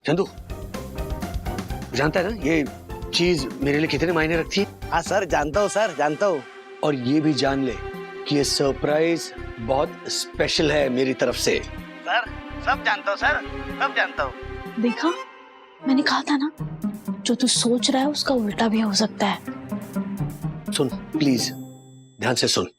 चंदू, जानता है ना ये चीज मेरे लिए कितने मायने रखती है? हाँ सर, जानता हूँ सर, जानता हूँ। और ये भी जान ले कि ये सरप्राइज बहुत स्पेशल है मेरी तरफ से। सर, सब जानता हूँ सर, सब जानता हूँ। देखा, मैंने कहा था ना, जो तू सोच रहा है उसका उल्टा भी हो सकता है। सुन प्लीज, ध्यान से सुन।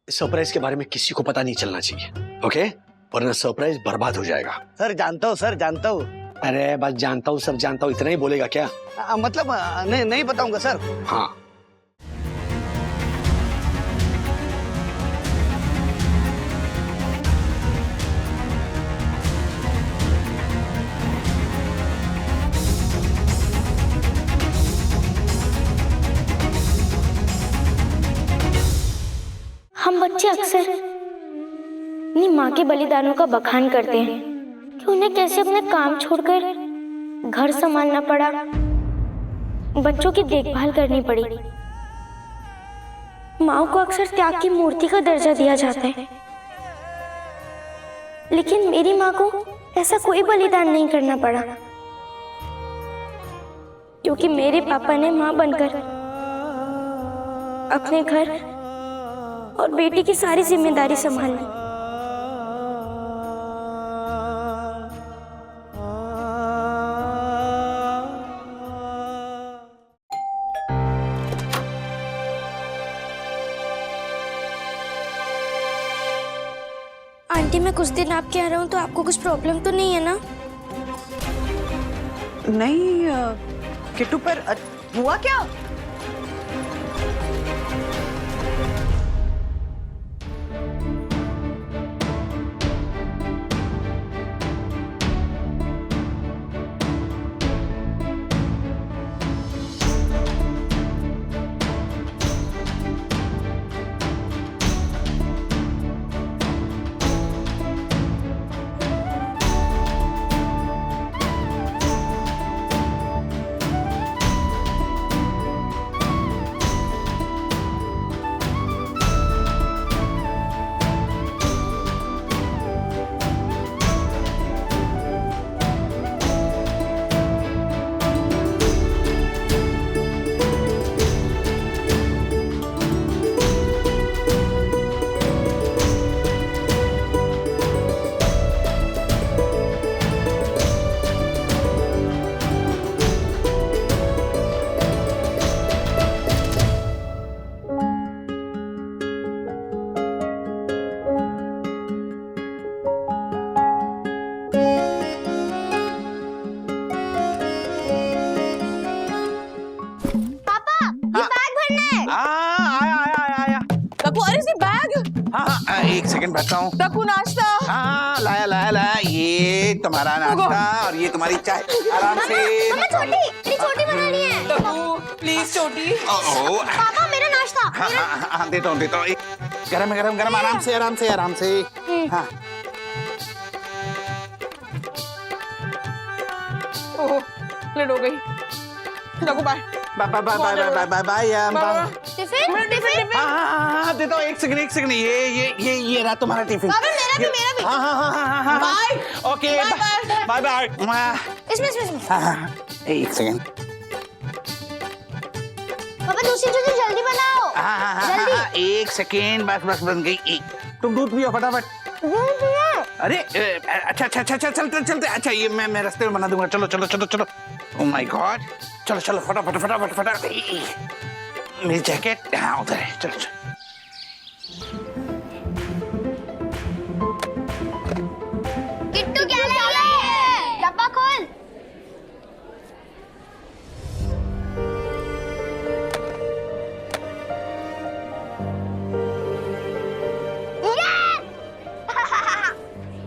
इस सरप्राइज के बारे में किसी को पता नहीं चलना चाहिए, ओके? वरना सरप्राइज बर्बाद हो जाएगा। सर जानता हूँ सर, जानता हूँ। अरे बस जानता हूँ, सब जानता हूँ, इतना ही बोलेगा क्या? मतलब नहीं बताऊंगा सर। हाँ। हम बच्चे अक्सर अपनी माँ के बलिदानों का बखान करते हैं कि उन्हें कैसे अपने काम छोड़कर घर संभालना पड़ा, बच्चों की देखभाल करनी पड़ी। माँ को अक्सर त्याग की मूर्ति का दर्जा दिया जाता है, लेकिन मेरी माँ को ऐसा कोई बलिदान नहीं करना पड़ा, क्योंकि मेरे पापा ने माँ बनकर अपने घर और बेटी की सारी जिम्मेदारी संभाली। आंटी, मैं कुछ दिन आपके यहाँ रहूं तो आपको कुछ प्रॉब्लम तो नहीं है ना? नहीं किट्टू, पर हुआ क्या? एक सेकंड बैठता हूँ। तकू नाश्ता। हाँ लाया लाया लाया, ये तुम्हारा नाश्ता और ये तुम्हारी चाय। आराम से। मम्मा छोटी, मेरी छोटी बनानी है। तकू प्लीज छोटी। पापा मेरा नाश्ता। हाँ देता हूँ देता हूँ। गरम गरम गरम, आराम से आराम से आराम से। हाँ ओह, लेट हो गई। तकू bye bye bye bye bye bye bye. Tiffin tiffin. हाँ देता हूँ, एक सेकंड। ये रहा तुम्हारा टिफिन। मेरा भी। हाँ बाय। Okay bye bye. इसमें एक सेकंड। पापा दूसरी चीज़ जल्दी बनाओ। हाँ एक सेकंड, बस बन गई। तुम दूध पियो फटाफट। अरे अच्छा चलते। अच्छा ये मैं रास्ते में बना दूंगा। चलो। ओह माय गॉड, चलो फटाफट। मेरी जैकेट हाँ उधर है। चलो किट्टू क्या है? डब्बा खोल।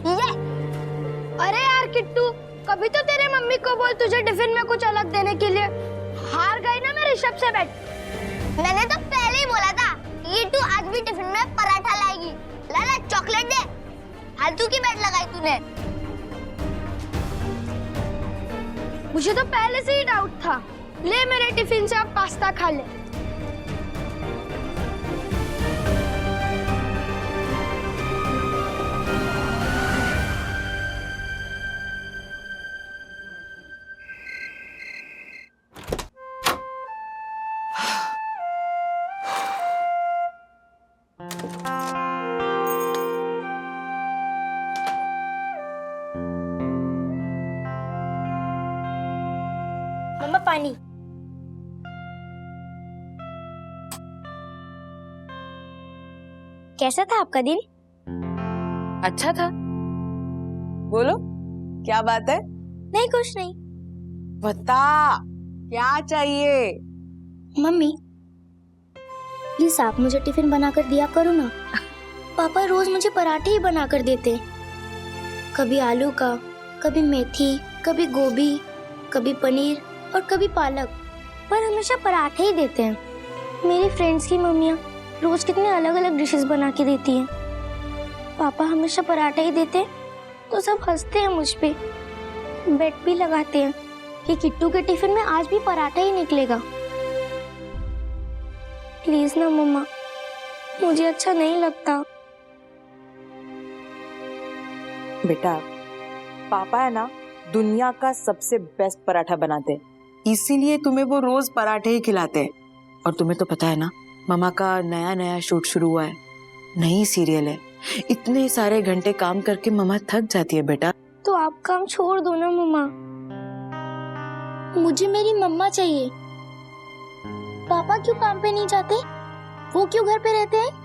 ये अरे यार किट्टू, कभी तो तेरे मम्मी को बोल तुझे टिफिन में कुछ अलग देने के लिए। हार गई ना मैं ऋषभ से बैठ। मैंने तो पहले ही बोला था कि तू आज भी टिफिन में पराठा लाएगी। ला चॉकलेट दे। फालतू की बैट लगाई तूने। मुझे तो पहले से ही डाउट था। ले मेरे टिफिन से आप पास्ता खा ले। पानी। कैसा था आपका दिन? अच्छा था। बोलो क्या बात है? नहीं, कुछ नहीं। बता क्या चाहिए? मम्मी प्लीज आप मुझे टिफिन बनाकर दिया करो ना। पापा रोज मुझे पराठे ही बनाकर देते, कभी आलू का, कभी मेथी, कभी गोभी, कभी पनीर और कभी पालक, पर हमेशा पराठे ही देते हैं। मेरी फ्रेंड्स की मम्मियाँ रोज कितने अलग अलग डिशेस बना के देती हैं, पापा हमेशा पराठा ही देते हैं तो सब हंसते हैं मुझ पे, बेट भी लगाते हैं कि किट्टू के टिफिन में आज भी पराठा ही निकलेगा। प्लीज ना मम्मा, मुझे अच्छा नहीं लगता। बेटा पापा है ना दुनिया का सबसे बेस्ट पराठा बनाते हैं, इसीलिए तुम्हें वो रोज पराठे ही खिलाते हैं। और तुम्हें तो पता है ना मामा का नया नया शूट शुरू हुआ है, नई सीरियल है, इतने सारे घंटे काम करके मामा थक जाती है बेटा। तो आप काम छोड़ दो ना मम्मा, मुझे मेरी मम्मा चाहिए। पापा क्यों काम पे नहीं जाते? वो क्यों घर पे रहते हैं?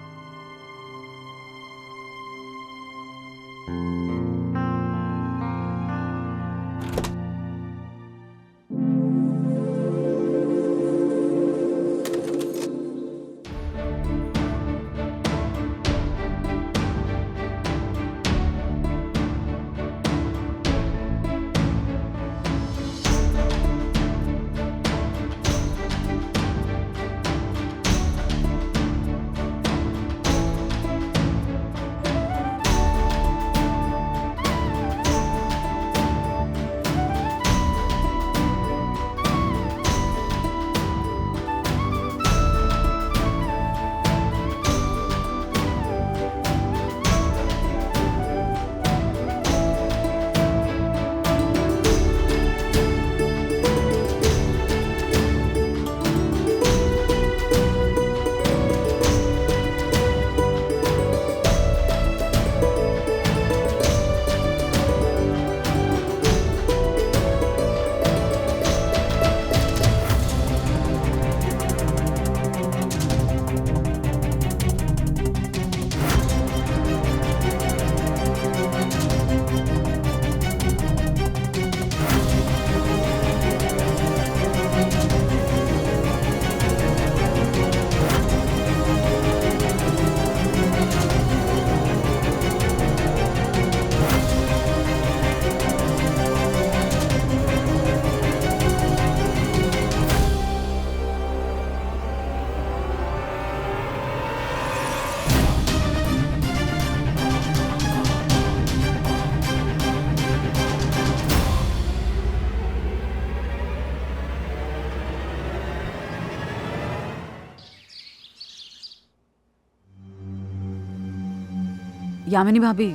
यामिनी भाभी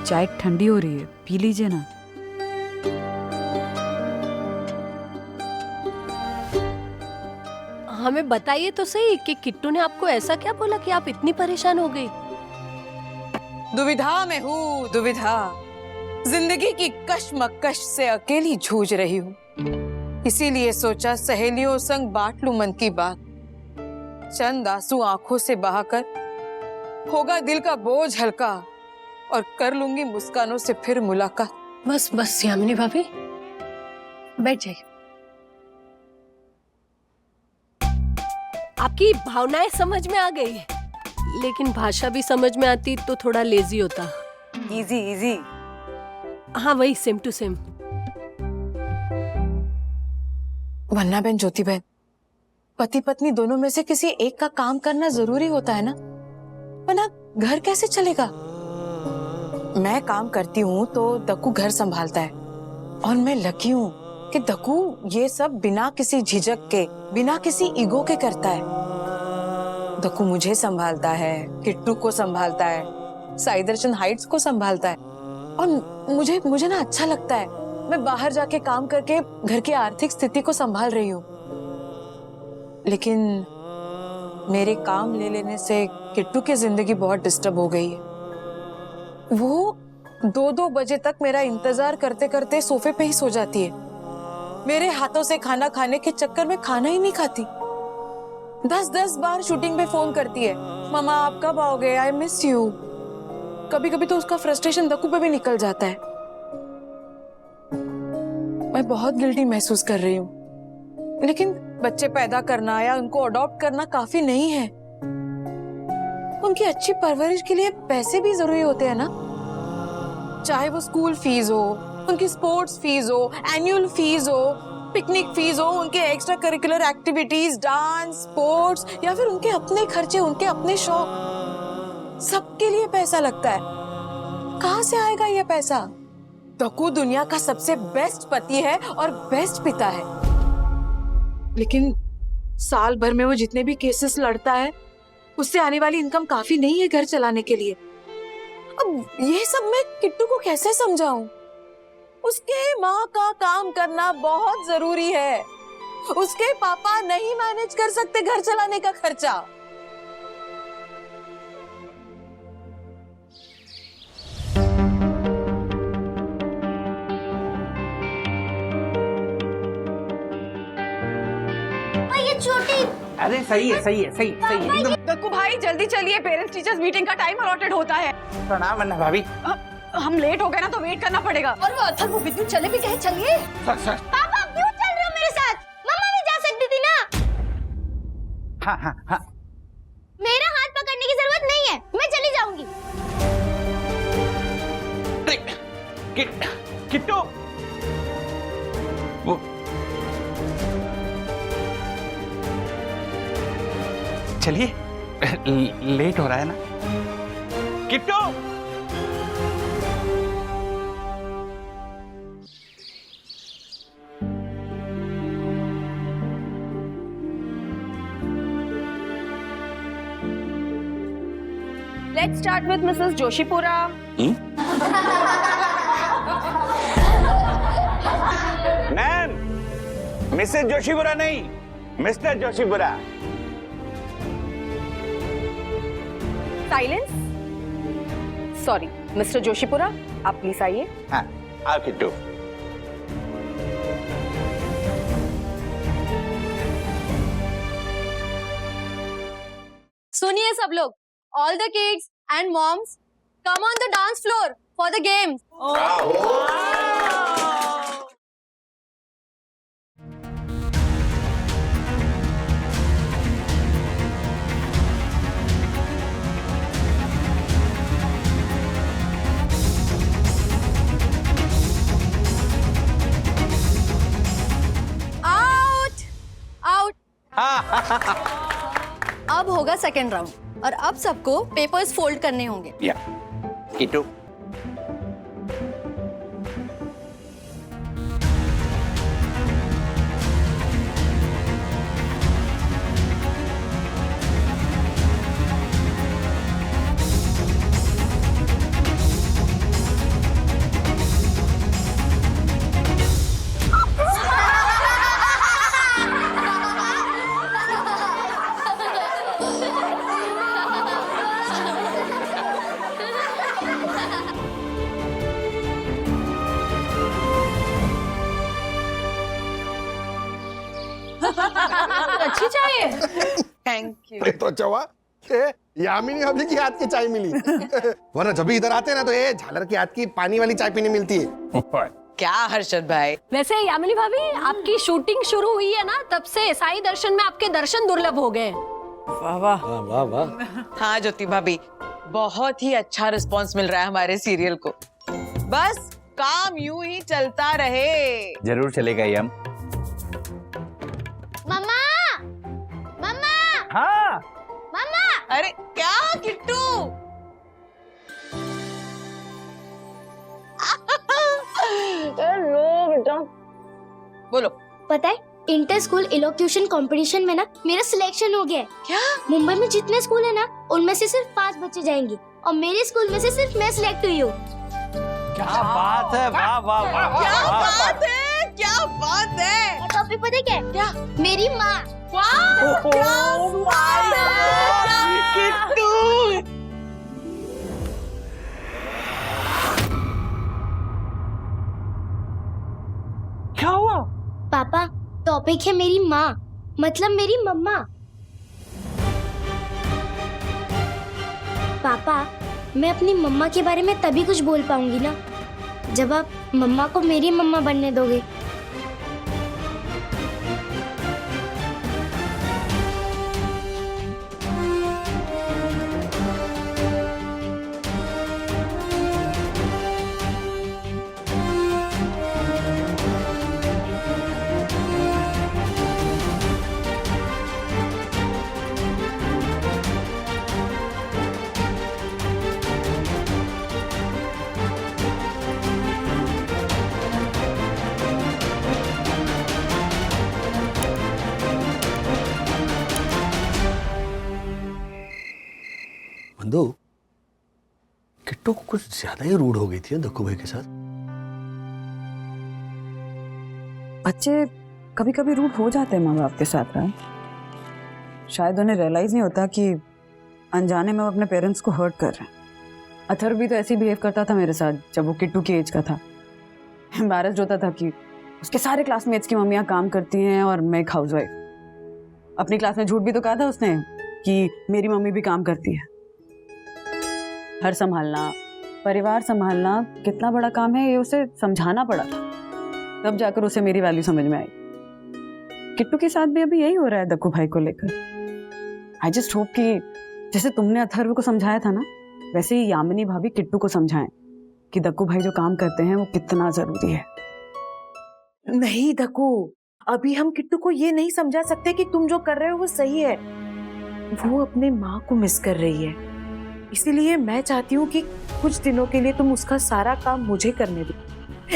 चाय ठंडी हो रही है, पी लीजिए ना। हमें बताइए तो सही कि किट्टू ने आपको ऐसा क्या बोला कि आप इतनी परेशान हो गई? दुविधा में हूँ, दुविधा। जिंदगी की कश्मकश से अकेली जूझ रही हूँ, इसीलिए सोचा सहेलियों संग बांट लूं मन की बात। चंद आंसू आंखों से बहाकर होगा दिल का बोझ हल्का और कर लूंगी मुस्कानों से फिर मुलाकात। बस बस यामिनी भाभी बैठ जाइए। आपकी भावनाएं समझ में आ गई, लेकिन भाषा भी समझ में आती तो थोड़ा लेजी होता। Easy easy. हाँ वही सेम टू सेम। वन्ना बहन, ज्योति बहन, पति पत्नी दोनों में से किसी एक का काम करना जरूरी होता है ना, वरना घर कैसे चलेगा। मैं काम करती हूँ तो दक्कू घर संभालता है, और मैं लकी हूँ कि दक्कू ये सब बिना किसी झिझक के, बिना किसी ईगो के करता है। दक्कू मुझे संभालता है, किट्टू को संभालता है, साइदरचंद हाइट्स को संभालता है, और मुझे ना अच्छा लगता है। मैं बाहर जाके काम करके घर की आर्थिक स्थिति को संभाल रही हूँ, लेकिन मेरे काम ले लेने से किट्टू की जिंदगी बहुत डिस्टर्ब हो गई है। वो 2-2 बजे तक मेरा इंतजार करते करते सोफे पे ही सो जाती है। मेरे हाथों से खाना खाने के चक्कर में खाना ही नहीं खाती। 10-10 बार शूटिंग पे फोन करती है, मामा आप कब आओगे, आई मिस यू। कभी कभी तो उसका फ्रस्ट्रेशन दक्कू पे भी निकल जाता है। मैं बहुत गिल्टी महसूस कर रही हूँ, लेकिन बच्चे पैदा करना या उनको अडॉप्ट करना काफी नहीं है। उनकी अच्छी परवरिश के लिए पैसे भी जरूरी होते हैं ना, चाहे वो स्कूल फीस हो, उनकी स्पोर्ट्स फीस हो, एनुअल फीस हो, पिकनिक फीस हो, उनके extra curricular activities, dance, sports या फिर उनके अपने खर्चे, उनके अपने शौक, सबके लिए पैसा लगता है। कहाँ से आएगा ये पैसा? दक्कू दुनिया का सबसे बेस्ट पति है और बेस्ट पिता है, लेकिन साल भर में वो जितने भी केसेस लड़ता है उससे आने वाली इनकम काफी नहीं है घर चलाने के लिए। अब ये सब मैं किट्टू को कैसे समझाऊं? उसके माँ का काम करना बहुत जरूरी है। उसके पापा नहीं मैनेज कर सकते घर चलाने का खर्चा। ये छोटी अरे सही है, सही है, सही सही है एकदम। दक्कू भाई जल्दी चलिए, पेरेंट्स टीचर्स मीटिंग का टाइम अलॉटेड होता है। प्रणाम वन्ना भाभी। हम लेट हो गए ना तो वेट करना पड़ेगा। और वो अथर्व वो विद्युत चले भी कहे चलिए। सर पापा क्यों चल रहे हो मेरे साथ? मम्मा भी जा सकती थी ना। हाँ हाँ हाँ। मेरा हाथ पकड़ने की जरूरत नहीं है, मैं चली जाऊंगी। किट्टू वो चलिए, लेट हो रहा है ना। Kittu Let's start with Mrs. Joshipura. Ma'am, Mrs Joshipura नहीं, Mr Joshipura. Silence. Sorry, Mr. Joshipura, आप प्लीज आइए। हाँ, आओ किट्टू। सुनिए सब लोग, all the kids and moms, come on the dance floor for the games. Out, out. अब होगा सेकेंड राउंड और अब सबको पेपर्स फोल्ड करने होंगे। या किट्टू अच्छी चाहिए। Thank you. ये तो अच्छा हुआ कि यामिनी अभी की हाथ की चाय मिली। वरना जब भी इधर आते हैं ना तो ये झालर की हाथ की पानी वाली चाय पीने मिलती है। क्या हर्षद भाई? वैसे यामिनी भाभी, आपकी शूटिंग शुरू हुई है ना, तब से साई दर्शन में आपके दर्शन दुर्लभ हो गए। वाह वाह वाह वाह। हाँ ज्योति भाभी, बहुत ही अच्छा रिस्पांस मिल रहा है हमारे सीरियल को। बस काम यूं ही चलता रहे। जरूर चलेगा ये हम। मम्मा, मम्मा, हाँ मम्मा। अरे क्या किट्टू? बोलो। पता है, इंटर स्कूल इलोक्यूशन कंपटीशन में ना मेरा सिलेक्शन हो गया है। क्या? मुंबई में जितने स्कूल है ना, उनमें से सिर्फ 5 बच्चे जाएंगे और मेरे स्कूल में से सिर्फ मैं सिलेक्ट हुई हूँ। क्या बात है, वाह वाह वाह। क्या बात है, क्या बात है। और टॉपिक पता है क्या है? क्या? मेरी माँ। किट्टू क्या हुआ? पापा टॉपिक है मेरी माँ, मतलब मेरी मम्मा। पापा, मैं अपनी मम्मा के बारे में तभी कुछ बोल पाऊंगी ना जब आप मम्मा को मेरी मम्मा बनने दोगे। बंधु, किट्टू को कुछ ज्यादा ही रूड हो गई थी दक्कू भाई के साथ। बच्चे कभी कभी रूड हो जाते हैं माँ बाप के साथ ना। शायद उन्हें रियलाइज नहीं होता कि अनजाने में वो अपने पेरेंट्स को हर्ट कर रहे हैं। अथर्व भी तो ऐसे ही बिहेव करता था मेरे साथ जब वो किट्टू की एज का था। एम्बैरेस्ड होता था कि उसके सारे क्लासमेट्स की मम्मियाँ काम करती हैं और मैं एक हाउसवाइफ। अपनी क्लास में झूठ भी तो कहा था उसने कि मेरी मम्मी भी काम करती है। घर संभालना, परिवार संभालना कितना बड़ा काम है ये उसे समझाना पड़ा था, तब जाकर उसे मेरी वैल्यू समझ में आई। किट्टू के साथ भी अभी यही हो रहा है दक्कू भाई को लेकर। आई जस्ट होप कि जैसे तुमने अथर्व को समझाया था ना, वैसे ही यामिनी भाभी किट्टू को समझाएं कि दक्कू भाई जो काम करते हैं वो कितना जरूरी है। नहीं दक्कू, अभी हम किट्टू को ये नहीं समझा सकते कि तुम जो कर रहे हो वो सही है। वो अपने माँ को मिस कर रही है, इसीलिए मैं चाहती हूँ कि कुछ दिनों के लिए तुम उसका सारा काम मुझे करने दो।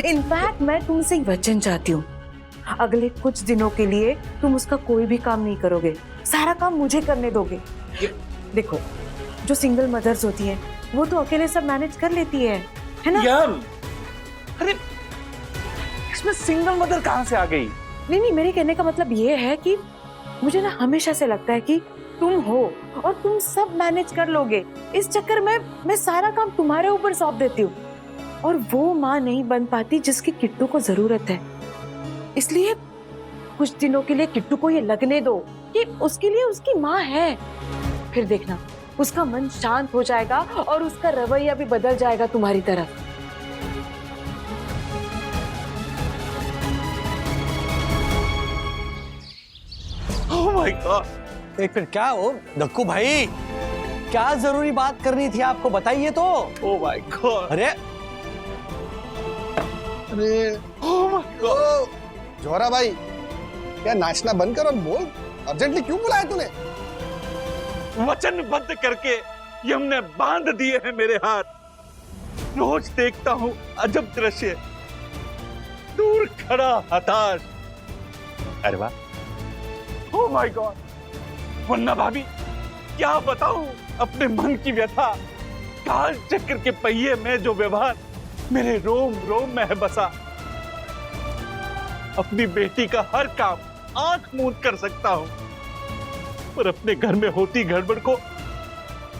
इनफैक्ट मैं तुमसे वचन चाहती हूँ, अगले कुछ दिनों के लिए तुम उसका कोई भी काम नहीं करोगे, सारा काम मुझे करने दोगे। देखो, जो सिंगल मदर्स होती हैं वो तो अकेले सब मैनेज कर लेती है ना? अरे इसमें सिंगल मदर कहाँ से आ गई? नहीं, मेरे कहने का मतलब ये है कि मुझे ना हमेशा से लगता है कि तुम हो और तुम सब मैनेज कर लोगे। इस चक्कर में मैं सारा काम तुम्हारे ऊपर सौंप देती हूँ और वो माँ नहीं बन पाती जिसकी किट्टू को जरूरत है। इसलिए कुछ दिनों के लिए किट्टू को ये लगने दो कि उसके लिए उसकी माँ है। फिर देखना उसका मन शांत हो जाएगा और उसका रवैया भी बदल जाएगा तुम्हारी तरफ। ओह माय गॉड, एक मिनट, क्या हो दक्कू भाई, क्या जरूरी बात करनी थी आपको, बताइए तो। ओह माय गॉड, अरे अरे ओह माय गॉड, जोहरा भाई, क्या नाचना बंद कर और बोल, अर्जेंटली क्यों बुलाया तूने? वचनबद्ध करके यम ने बांध दिए हैं मेरे हाथ। रोज देखता हूँ अजब दृश्य, दूर खड़ा हताश। अरे वाह, ओह माय गॉड, वन्ना भाभी, क्या बताऊं अपने मन की व्यथा। काल चक्र के पहिए में जो व्यवहार मेरे रोम रोम में है बसा। अपनी बेटी का हर काम आंख मूंद कर सकता हूं, पर अपने घर में होती गड़बड़ को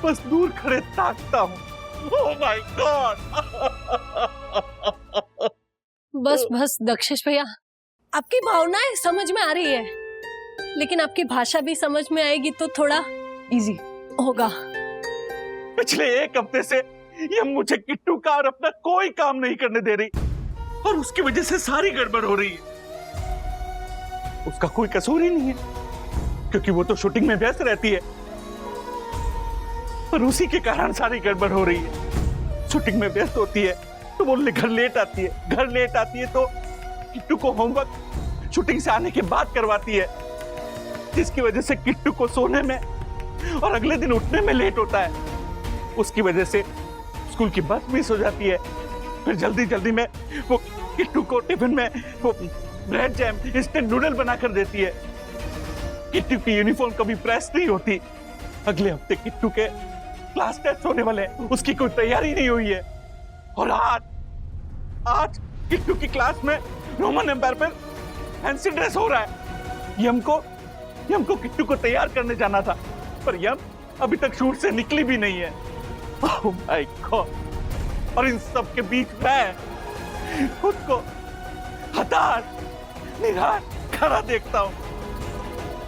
बस दूर खड़े ताकता हूं। Oh my God. बस दक्षेश भैया, आपकी भावनाएं समझ में आ रही है, लेकिन आपकी भाषा भी समझ में आएगी तो थोड़ा इजी होगा। पिछले एक हफ्ते से ये मुझे किट्टू का और अपना कोई काम नहीं करने दे रही, और उसकी वजह से सारी गड़बड़ हो रही है। उसका कोई कसूर ही नहीं है, क्योंकि वो तो शूटिंग में व्यस्त रहती है, पर उसी के कारण सारी गड़बड़ हो रही है। शूटिंग में व्यस्त होती है तो वो घर लेट आती है, घर लेट आती है तो किट्टू को होमवर्क शूटिंग से आने के बाद करवाती है, जिसकी वजह से किट्टू को सोने में और अगले दिन उठने में लेट होता है। उसकी वजह से स्कूल की बस मिस हो जाती है। फिर जल्दी जल्दी में वो किट्टू को टिफिन में वो ब्रेड जैम इंस्टेंट नूडल बना कर देती है। किट्टू की यूनिफॉर्म कभी प्रेस नहीं होती। अगले हफ्ते किट्टू के क्लास टेस्ट होने वाले हैं, उसकी कोई तैयारी नहीं हुई है। और आज किट्टू की क्लास में रोमन एम्पायर पर फैंसी ड्रेस हो रहा है। यम को किट्टू को तैयार करने जाना था, पर यम अभी तक शूट से निकली भी नहीं है। Oh my God. और इन सब के बीच मैं खुद को हताश, निराश, नजारा देखता हूँ,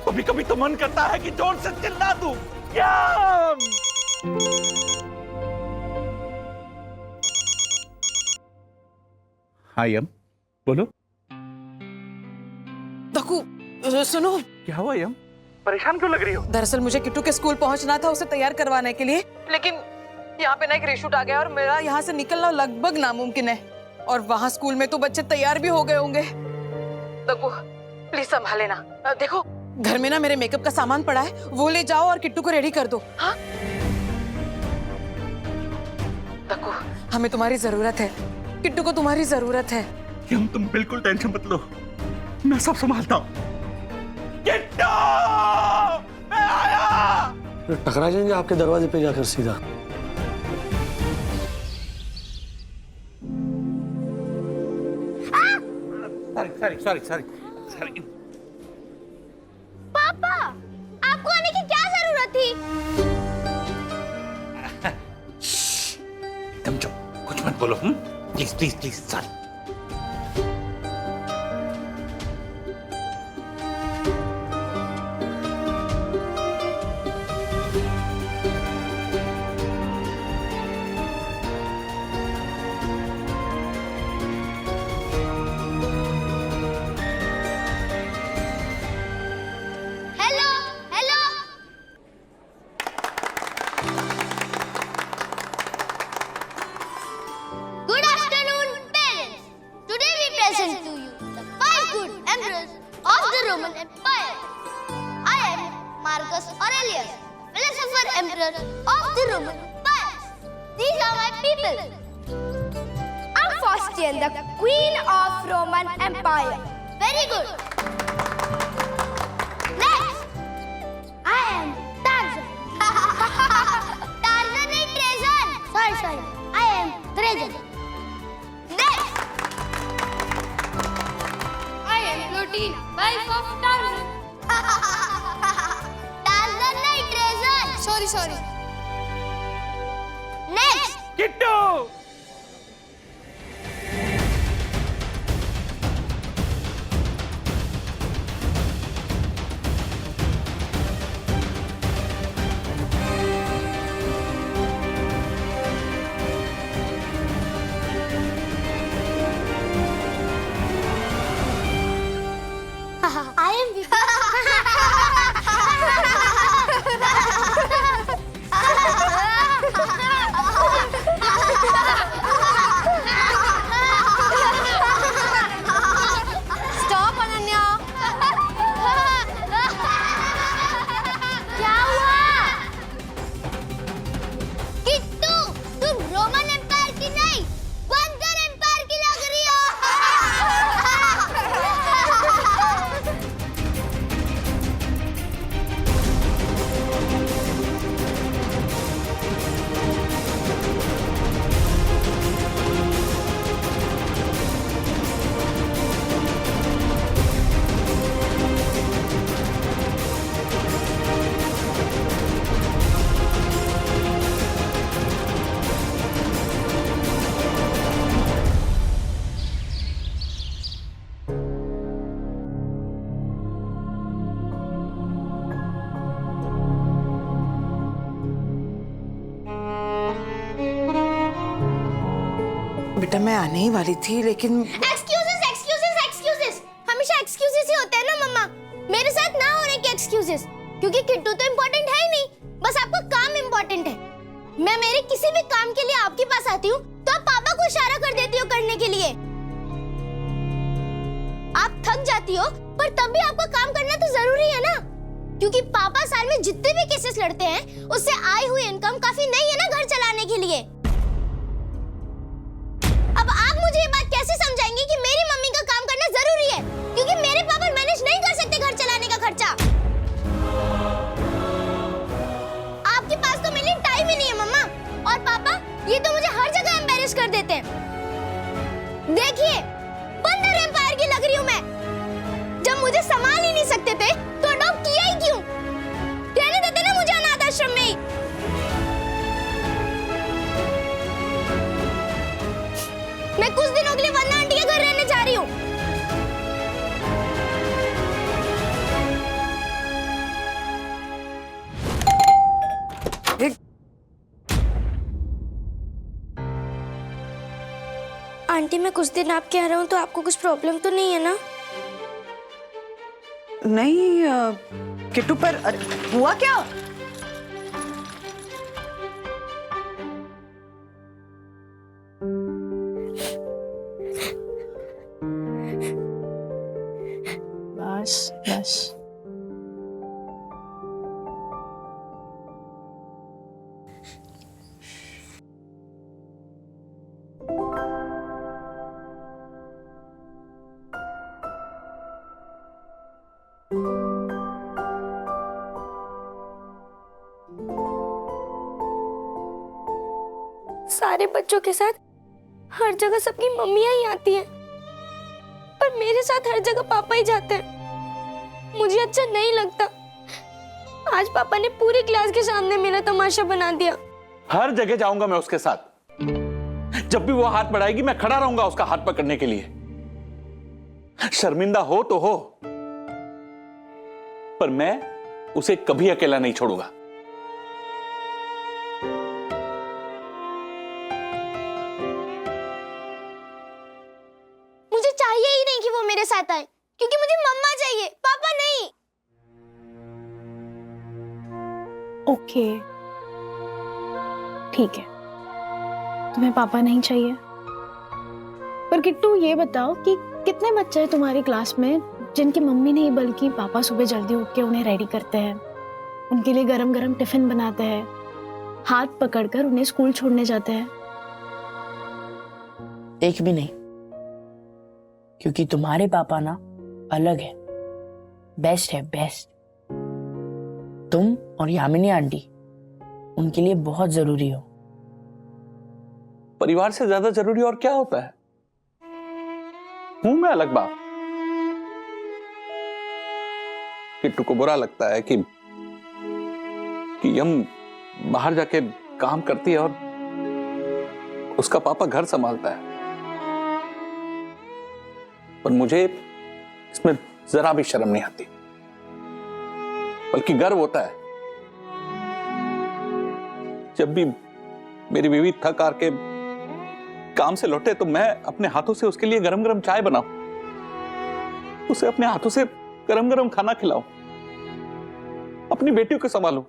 कभी कभी तो मन करता है कि जोर से चिल्ला दूं, यम! हाँ यम, बोलो। दक्कू, सुनो। क्या हुआ यम? परेशान क्यों लग रही हो? दरअसल मुझे किट्टू के स्कूल पहुंचना था उसे तैयार करवाने के लिए, लेकिन यहाँ पे ना एक रेशूट आ गया और मेरा यहाँ से निकलना लगभग नामुमकिन है। और वहाँ स्कूल में तो बच्चे तैयार भी हो गए होंगे। दक्कू, प्लीज संभाले ना। देखो, घर में ना मेरे मेकअप का सामान पड़ा है, वो ले जाओ और किट्टू को रेडी कर दो। हाँ दक्कू, हमें तुम्हारी जरूरत है, किट्टू को तुम्हारी जरूरत है। यम तुम बिल्कुल टेंशन मत लो, मैं सब संभालता हूँ। किट्टू! मैं आया! टकरा जाएंगे आपके दरवाजे पे जाकर सीधा। सॉरी। पापा, आपको आने की क्या जरूरत थी? तुम चुप, कुछ मत बोलो। Please sorry. Hello. Good afternoon, parents. Today we present to you the 5 good emperors of the Roman Empire. I am Marcus Aurelius, philosopher emperor of the Roman Empire. These are my people. I'm Faustian, the queen of Roman Empire. Very good. Next, I am Tarzan. Tarzan and Trajan. Sorry. I am Trajan. Next, I am Clotilda, wife of Tarzan. Tarzan and Trajan. Sorry. Next, Kittu! I am Stop, Ananya. क्या हुआ? किट्टू, तुम Roman empire की नहीं, बंदर empire की लग रही हो। बेटा मैं आने ही वाली थी, लेकिन एक्सक्यूजेस। हमेशा एक्सक्यूजेस ही होते हैं ना मम्मा। मेरे साथ ना होने के एक्सक्यूजेस, क्योंकि किट्टू तो इम्पोर्टेंट है ही नहीं, बस आपका काम इम्पोर्टेंट है। मैं मेरे किसी भी काम के लिए आपके पास आती हूँ तो आप पापा को इशारा कर देती हो करने के लिए। आप थक जाती हो, पर तब भी आपका काम करना तो जरूरी है ना, क्योंकि पापा साल में जितने भी केसेस लड़ते हैं उससे आई हुई इनकम काफी नहीं है ना घर चलाने के लिए। अब आप मुझे ये बात कैसे समझाएंगे कि मेरी मम्मी का काम करना जरूरी है, क्योंकि मेरे पापा मैनेज नहीं कर सकते घर चलाने का खर्चा। आपके पास तो मेरे लिए टाइम ही नहीं है मम्मा। और पापा, ये तो मुझे हर जगह एम्बैरेस कर देते हैं। देखिए, बंदर एम्पायर की लग रही हूँ मैं। जब मुझे संभाल ही नहीं सकते थे तो अडॉप्ट किया ही क्यों? रहने देते ना मुझे अनाथ आश्रम में ही। आंटी मैं कुछ दिन आप कह रहा हूँ तो आपको कुछ प्रॉब्लम तो नहीं है ना? नहीं किट्टू, पर हुआ क्या? बस बस। सारे बच्चों के साथ हर जगह सबकी मम्मियां ही आती हैं, पर मेरे साथ हर जगह पापा ही जाते हैं। मुझे अच्छा नहीं लगता। आज पापा ने पूरी क्लास के सामने मेरा तमाशा बना दिया। हर जगह जाऊंगा मैं उसके साथ। जब भी वो हाथ बढ़ाएगी मैं खड़ा रहूंगा उसका हाथ पकड़ने के लिए। शर्मिंदा हो तो हो, पर मैं उसे कभी अकेला नहीं छोड़ूंगा। मुझे चाहिए ही नहीं कि वो मेरे साथ आए, क्योंकि मुझे मम्मा चाहिए, पापा नहीं। ओके ठीक है, तुम्हें पापा नहीं चाहिए। पर किट्टू ये बताओ कि कितने बच्चे हैं तुम्हारी क्लास में जिनकी मम्मी नहीं बल्कि पापा सुबह जल्दी उठ के उन्हें रेडी करते हैं, उनके लिए गरम गरम टिफिन बनाते हैं, हाथ पकड़कर उन्हें स्कूल छोड़ने जाते हैं? एक भी नहीं, क्योंकि तुम्हारे पापा ना अलग है, बेस्ट है, बेस्ट। तुम और यामिनी आंटी उनके लिए बहुत जरूरी हो। परिवार से ज्यादा जरूरी और क्या होता है? हूं मैं अलग बाप। किट्टू को बुरा लगता है कि यम बाहर जाके काम करती है और उसका पापा घर संभालता है, पर मुझे इसमें जरा भी शर्म नहीं आती, बल्कि गर्व होता है। जब भी मेरी बीवी थक हार के काम से लौटे तो मैं अपने हाथों से उसके लिए गरम गरम चाय बनाऊं, उसे अपने हाथों से गरम गरम खाना खिलाऊं, अपनी बेटियों को संभालूं,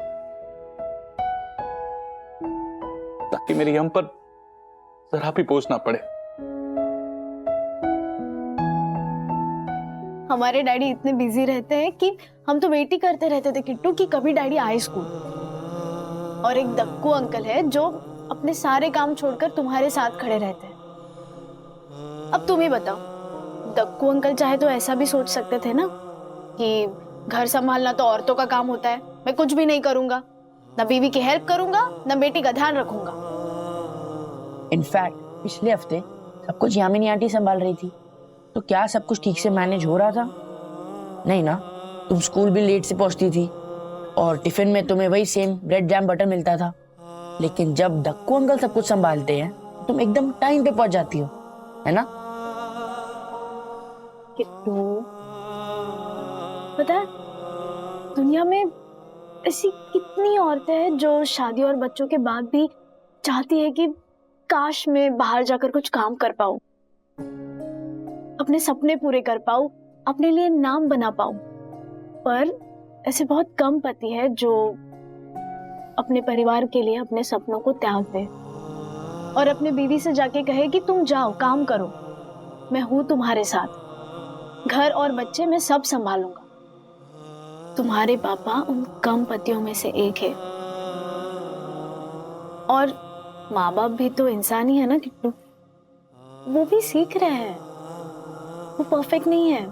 ताकि मेरी हम पर जरा भी बोझ ना पड़े। हमारे डैडी इतने बिजी रहते हैं कि हम तो वेट ही करते रहते थे किट्टू कि कभी डैडी आए स्कूल। और एक दक्कू अंकल है जो अपने सारे काम छोड़कर तुम्हारे साथ खड़े रहते हैं। अब तुम ही बताओ, दक्कू अंकल चाहे तो ऐसा भी सोच सकते थे ना कि घर संभालना तो औरतों का काम होता है, मैं कुछ भी नहीं करूंगा, ना बीवी की हेल्प करूंगा, ना बेटी का ध्यान रखूंगा। इनफैक्ट पिछले हफ्ते सब कुछ यामिनी आंटी संभाल रही थी, तो क्या सब कुछ ठीक से मैनेज हो रहा था? नहीं ना। तुम स्कूल भी लेट से पहुंचती थी और टिफिन में तुम्हें वही सेम ब्रेड जैम बटर मिलता था, लेकिन जब दक्कू अंकल सब कुछ संभालते हैं तुम एकदम टाइम पे पहुंच जाती हो, है ना? किट्टू, पता है दुनिया में ऐसी कितनी औरतें हैं जो शादी और बच्चों के बाद भी चाहती है कि काश मैं बाहर जाकर कुछ काम कर पाऊं, अपने सपने पूरे कर पाऊं, अपने लिए नाम बना पाऊं। पर ऐसे बहुत कम पति है जो अपने परिवार के लिए अपने सपनों को त्याग दे और अपने बीवी से जाके कहे कि तुम जाओ काम करो, मैं हूं तुम्हारे साथ, घर और बच्चे मैं सब संभालूंगा। तुम्हारे पापा उन कम पतियों में से एक है। और माँ बाप भी तो इंसान ही है ना किट्टू, वो भी सीख रहे हैं, वो परफेक्ट नहीं है,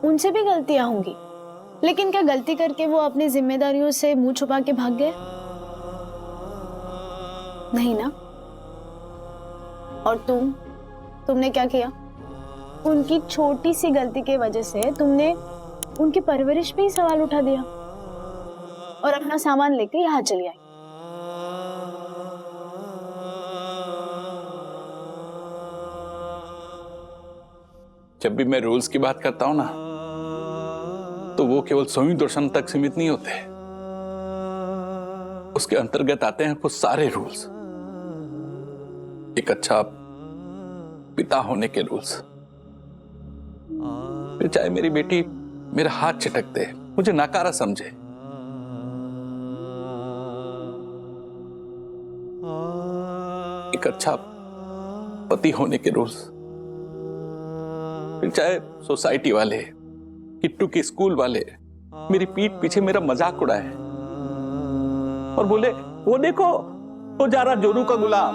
उनसे भी गलतियां होंगी, लेकिन क्या गलती करके वो अपनी जिम्मेदारियों से मुंह छुपा के भाग गए? नहीं ना। और तुमने क्या किया? उनकी छोटी सी गलती की वजह से तुमने उनकी परवरिश पे ही सवाल उठा दिया और अपना सामान लेके यहाँ चली आई। जब भी मैं रूल्स की बात करता हूं ना, तो वो केवल सोई दर्शन तक सीमित नहीं होते, उसके अंतर्गत आते हैं वो सारे रूल्स। एक अच्छा पिता होने के रूल्स। फिर चाहे मेरी बेटी मेरा हाथ छिटक दे, मुझे नाकारा समझे, एक अच्छा पति होने के रूल्स। फिर चाहे सोसाइटी वाले, किट्टू के स्कूल वाले मेरी पीठ पीछे मेरा मजाक उड़ाए और बोले वो देखो वो जा रहा जोरू का गुलाम,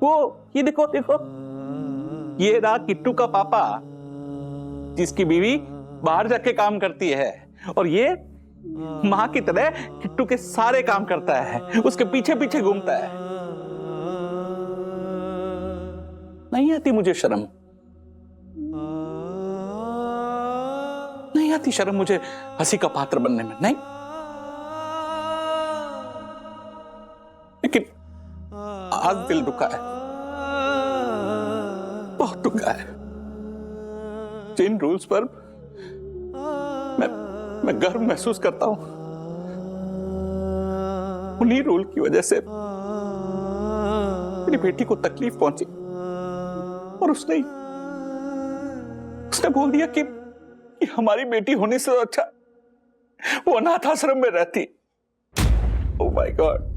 वो ये देखो देखो ये रहा किट्टू का पापा जिसकी बीवी बाहर जाके काम करती है, और ये मां की तरह किट्टू के सारे काम करता है, उसके पीछे पीछे घूमता है। नहीं आती मुझे शर्म, नहीं आती शर्म मुझे हंसी का पात्र बनने में, नहीं। लेकिन आज दिल दुखा है, बहुत दुखा है। जिन रूल्स पर मैं गर्व महसूस करता हूं, उन्हीं रूल की वजह से मेरी बेटी को तकलीफ पहुंची और उसने बोल दिया कि हमारी बेटी होने से अच्छा वो अनाथ आश्रम में रहती। Oh my God.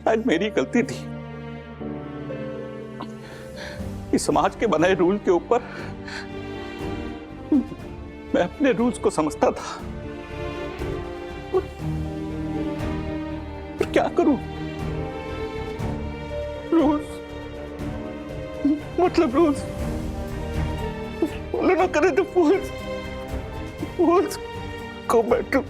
शायद मेरी गलती थी कि समाज के बनाए रूल के ऊपर मैं अपने रूल्स को समझता था। पर क्या करूं? रूल्स मतलब रूल्स फॉलो ना करें तो फूल्स को बैठो।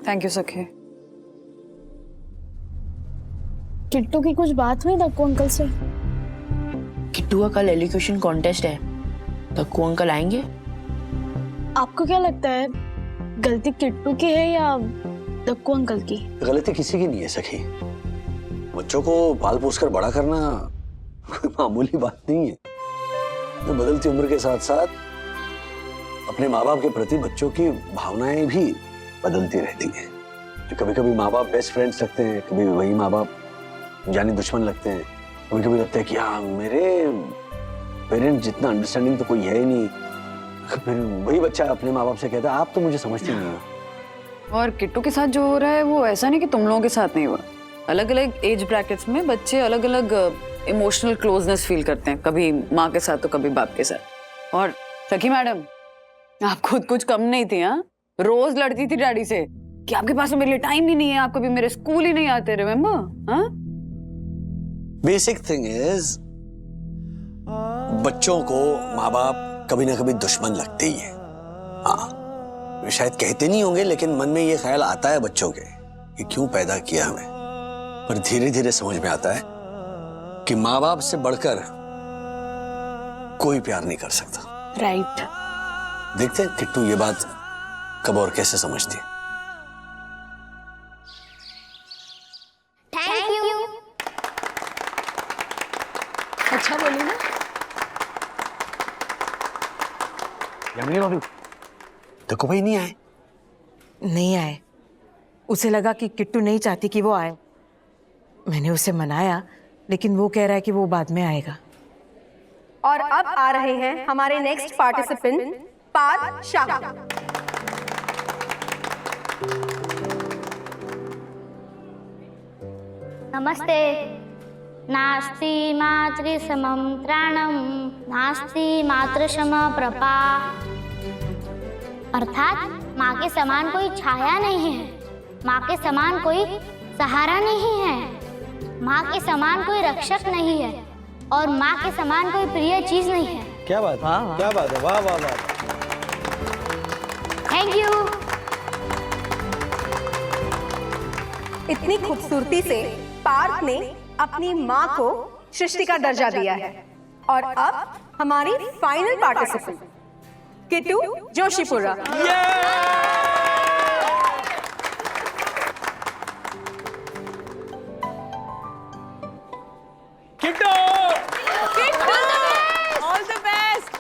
थैंक यू सखे। किट्टू की कुछ बात हुई दक्कू अंकल से? किट्टू का कल एलोक्यूशन कॉन्टेस्ट है, दक्कू अंकल आएंगे। आपको क्या लगता है गलती किट्टू की है या दक्कू अंकल की? गलती किसी की नहीं है सखी। बच्चों को पाल पोस कर बड़ा करना कोई मामूली बात नहीं है। तो बदलती उम्र के साथ साथ अपने माँ बाप के प्रति बच्चों की भावनाएं भी बदलती रहती है। तो कभी कभी माँ बाप बेस्ट फ्रेंड्स लगते हैं, कभी वही माँ बाप जानी दुश्मन लगते हैं। कभी कभी लगता है कि हाँ मेरे पेरेंट्स जितना अंडरस्टैंडिंग तो कोई है ही नहीं। फिर वही बच्चा अपने माँ बाप से कहता है आप तो मुझे समझते नहीं हो। और किट्टू के साथ जो हो रहा है वो ऐसा नहीं कि तुम लोगों के साथ नहीं हुआ। अलग अलग एज ब्रैकेट्स में बच्चे अलग अलग इमोशनल क्लोजनेस फील करते हैं, कभी माँ के साथ तो कभी बाप के साथ। और सखी मैडम आप खुद कुछ कम नहीं थी, हाँ? रोज लड़ती थी डैडी से कि आपके पास मेरे लिए टाइम ही नहीं है, आप कभी मेरे स्कूल ही नहीं आते, रिमेम्बर? हाँ? बेसिक थिंग इज बच्चों को माँ बाप कभी ना कभी दुश्मन लगते ही है। हाँ शायद कहते नहीं होंगे लेकिन मन में ये ख्याल आता है बच्चों के कि क्यों पैदा किया हमें। पर धीरे धीरे समझ में आता है कि माँ बाप से बढ़कर कोई प्यार नहीं कर सकता। राइट। देखते हैं किट्टू ये बात कब और कैसे समझती है। Thank you. अच्छा बोली ना। यामिनी भाभी देखो भाई नहीं आए। नहीं आए। उसे लगा कि किट्टू नहीं चाहती कि वो आए। मैंने उसे मनाया लेकिन वो कह रहा है कि वो बाद में आएगा। और अब आ रहे हैं हमारे नेक्स्ट पार्टिसिपेंट पार्थ शाह। नमस्ते। नास्ति मातृसमं त्राणं नास्ति मातृसम प्रपा। अर्थात माँ के समान कोई छाया नहीं है, माँ के समान कोई सहारा नहीं है, माँ के समान कोई रक्षक नहीं है और माँ के समान कोई प्रिय चीज नहीं है। क्या बात है? क्या बात है? वाह वाह वाह। Thank you. इतनी खूबसूरती से पार्थ ने अपनी माँ को सृष्टि का दर्जा दिया है। और अब हमारी final participant Kittu Joshipura. All the best.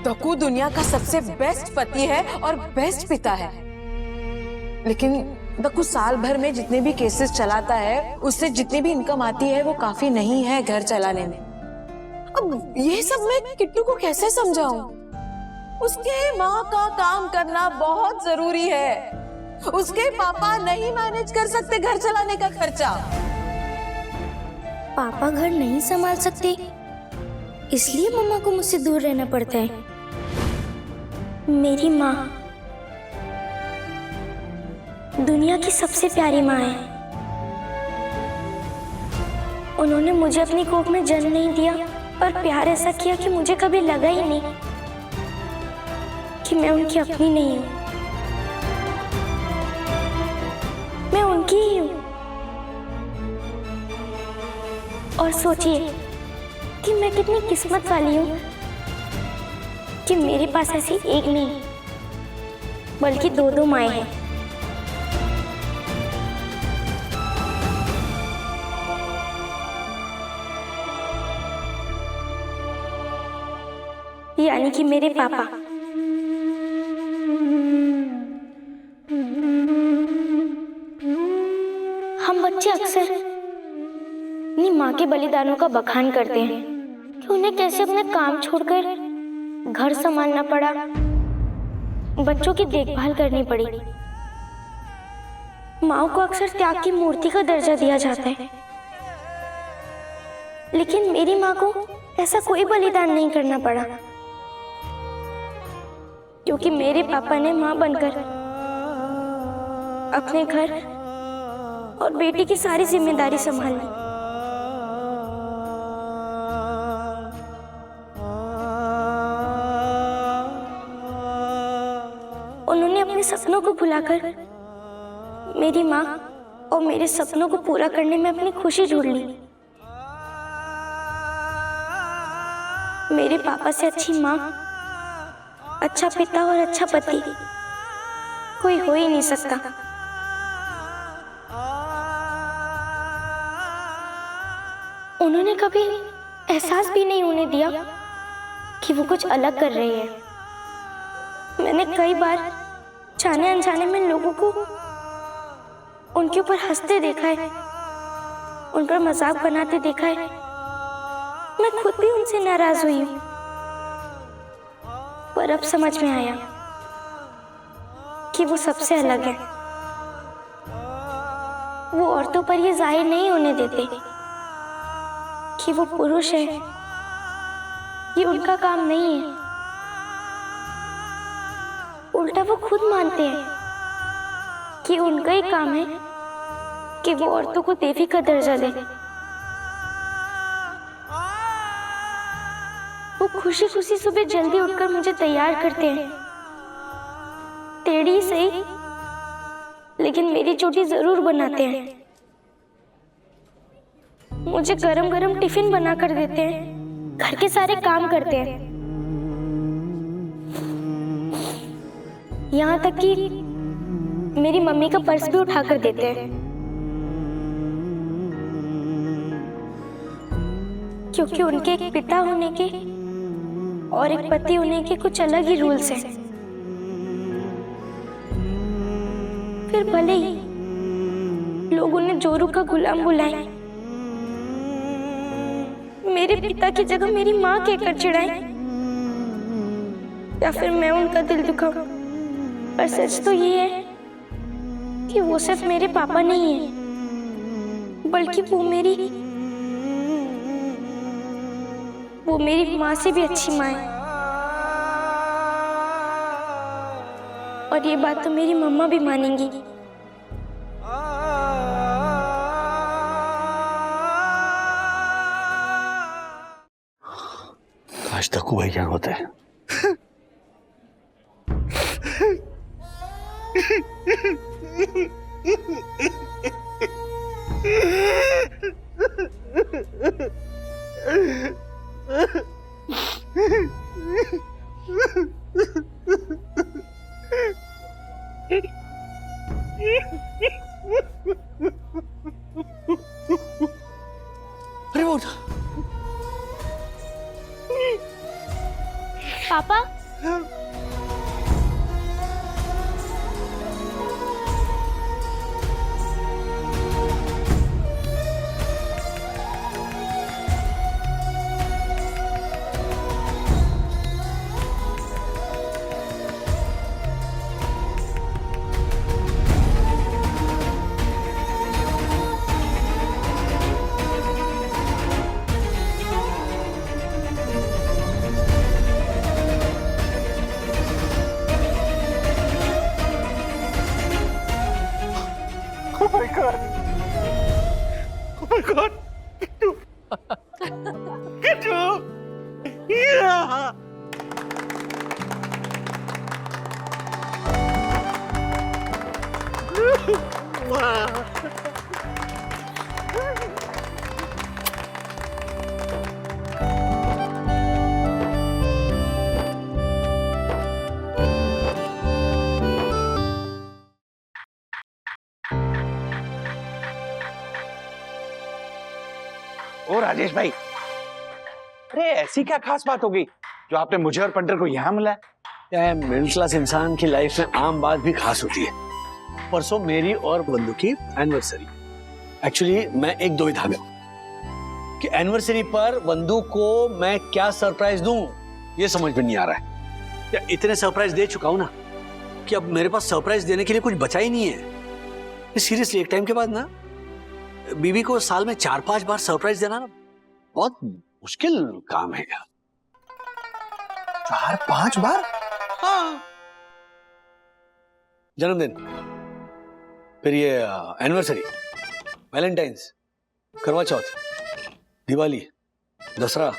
Dakku दुनिया का सबसे बेस्ट पति है और बेस्ट पिता है, लेकिन दक्कू साल भर में जितने भी केसेस चलाता है उससे जितनी भी इनकम आती है वो काफी नहीं है घर चलाने में। अब ये सब मैं किट्टू को कैसे समझाऊं? उसके माँ का काम करना बहुत जरूरी है। उसके पापा नहीं मैनेज कर सकते घर चलाने का खर्चा। पापा घर नहीं संभाल सकते, इसलिए मम्मा को मुझसे दूर रहना पड़ता है। मेरी माँ दुनिया की सबसे प्यारी माँ है। उन्होंने मुझे अपनी कोख में जन्म नहीं दिया, पर प्यार ऐसा किया कि मुझे कभी लगा ही नहीं कि मैं उनकी अपनी नहीं हूँ। मैं उनकी ही हूँ। और सोचिए कि मैं कितनी किस्मत वाली हूँ कि मेरे पास ऐसी एक नहीं बल्कि दो दो माएँ हैं। यानी कि मेरे पापा। हम बच्चे अक्सर अपनी माँ के बलिदानों का बखान करते हैं कि उन्हें कैसे अपने काम छोड़कर घर संभालना पड़ा, बच्चों की देखभाल करनी पड़ी। माँ को अक्सर त्याग की मूर्ति का दर्जा दिया जाता है, लेकिन मेरी माँ को ऐसा कोई बलिदान नहीं करना पड़ा, क्योंकि मेरे पापा ने माँ बनकर अपने घर और बेटी की सारी जिम्मेदारी संभाली। उन्होंने अपने सपनों को भुलाकर मेरी माँ और मेरे सपनों को पूरा करने में अपनी खुशी ढूंढ ली। मेरे पापा से अच्छी माँ, अच्छा पिता और अच्छा पति कोई हो ही नहीं सकता। उन्होंने कभी एहसास भी नहीं होने दिया कि वो कुछ अलग कर रही है। मैंने कई बार जाने अनजाने में लोगों को उनके ऊपर हंसते देखा है, उन पर मजाक बनाते देखा है। मैं खुद भी उनसे नाराज हुई हूँ, पर अब समझ में आया कि वो सबसे अलग है। वो औरतों पर ये जाहिर नहीं होने देते कि वो पुरुष है, ये उनका काम नहीं है। उल्टा वो खुद मानते हैं कि उनका ही काम है कि वो औरतों को देवी का दर्जा दे। वो खुशी खुशी सुबह जल्दी उठकर मुझे तैयार करते हैं। टेढ़ी सही, लेकिन मेरी चोटी जरूर बनाते हैं। मुझे गरम गरम टिफिन बना कर देते हैं, घर के सारे काम करते हैं, यहाँ तक कि मेरी मम्मी का पर्स भी उठा कर देते हैं, क्योंकि उनके एक पिता होने के और एक पति होने के कुछ अलग ही रूल्स हैं। फिर भले ही लोग उन्हें जोरू का गुलाम बुलाएं, मेरे पिता की जगह मेरी माँ कहकर चिढ़ाएं, या फिर मैं उनका दिल दुखाऊं, पर सच तो ये है कि वो सिर्फ मेरे पापा नहीं है, बल्कि वो मेरी माँ से भी अच्छी माँ है। और ये बात तो मेरी मम्मा भी मानेंगी। आज तक भाई क्या होता है। अरे वो पापा ओ राजेश भाई, अरे ऐसी क्या खास बात हो गई जो आपने मुझे और पंटर को यहाँ मिलाया? क्या मिडिल क्लास इंसान की लाइफ में आम बात भी खास होती है। परसों मेरी और बंधु की एनिवर्सरी। एक्चुअली मैं एक दुविधा में हूं कि एनिवर्सरी पर बंधु को मैं क्या सरप्राइज दूं, ये समझ में नहीं आ रहा है। या इतने सरप्राइज दे चुका हूं ना कि अब मेरे पास सरप्राइज देने के लिए कुछ बचा ही नहीं है। सीरियसली एक टाइम के बाद ना बीवी को साल में 4-5 बार सरप्राइज देना ना बहुत मुश्किल काम है यार। 4-5 बार? हाँ। जन्मदिन, फिर ये एनिवर्सरी, वैलेंटाइंस, करवा चौथ, दिवाली, दसरा,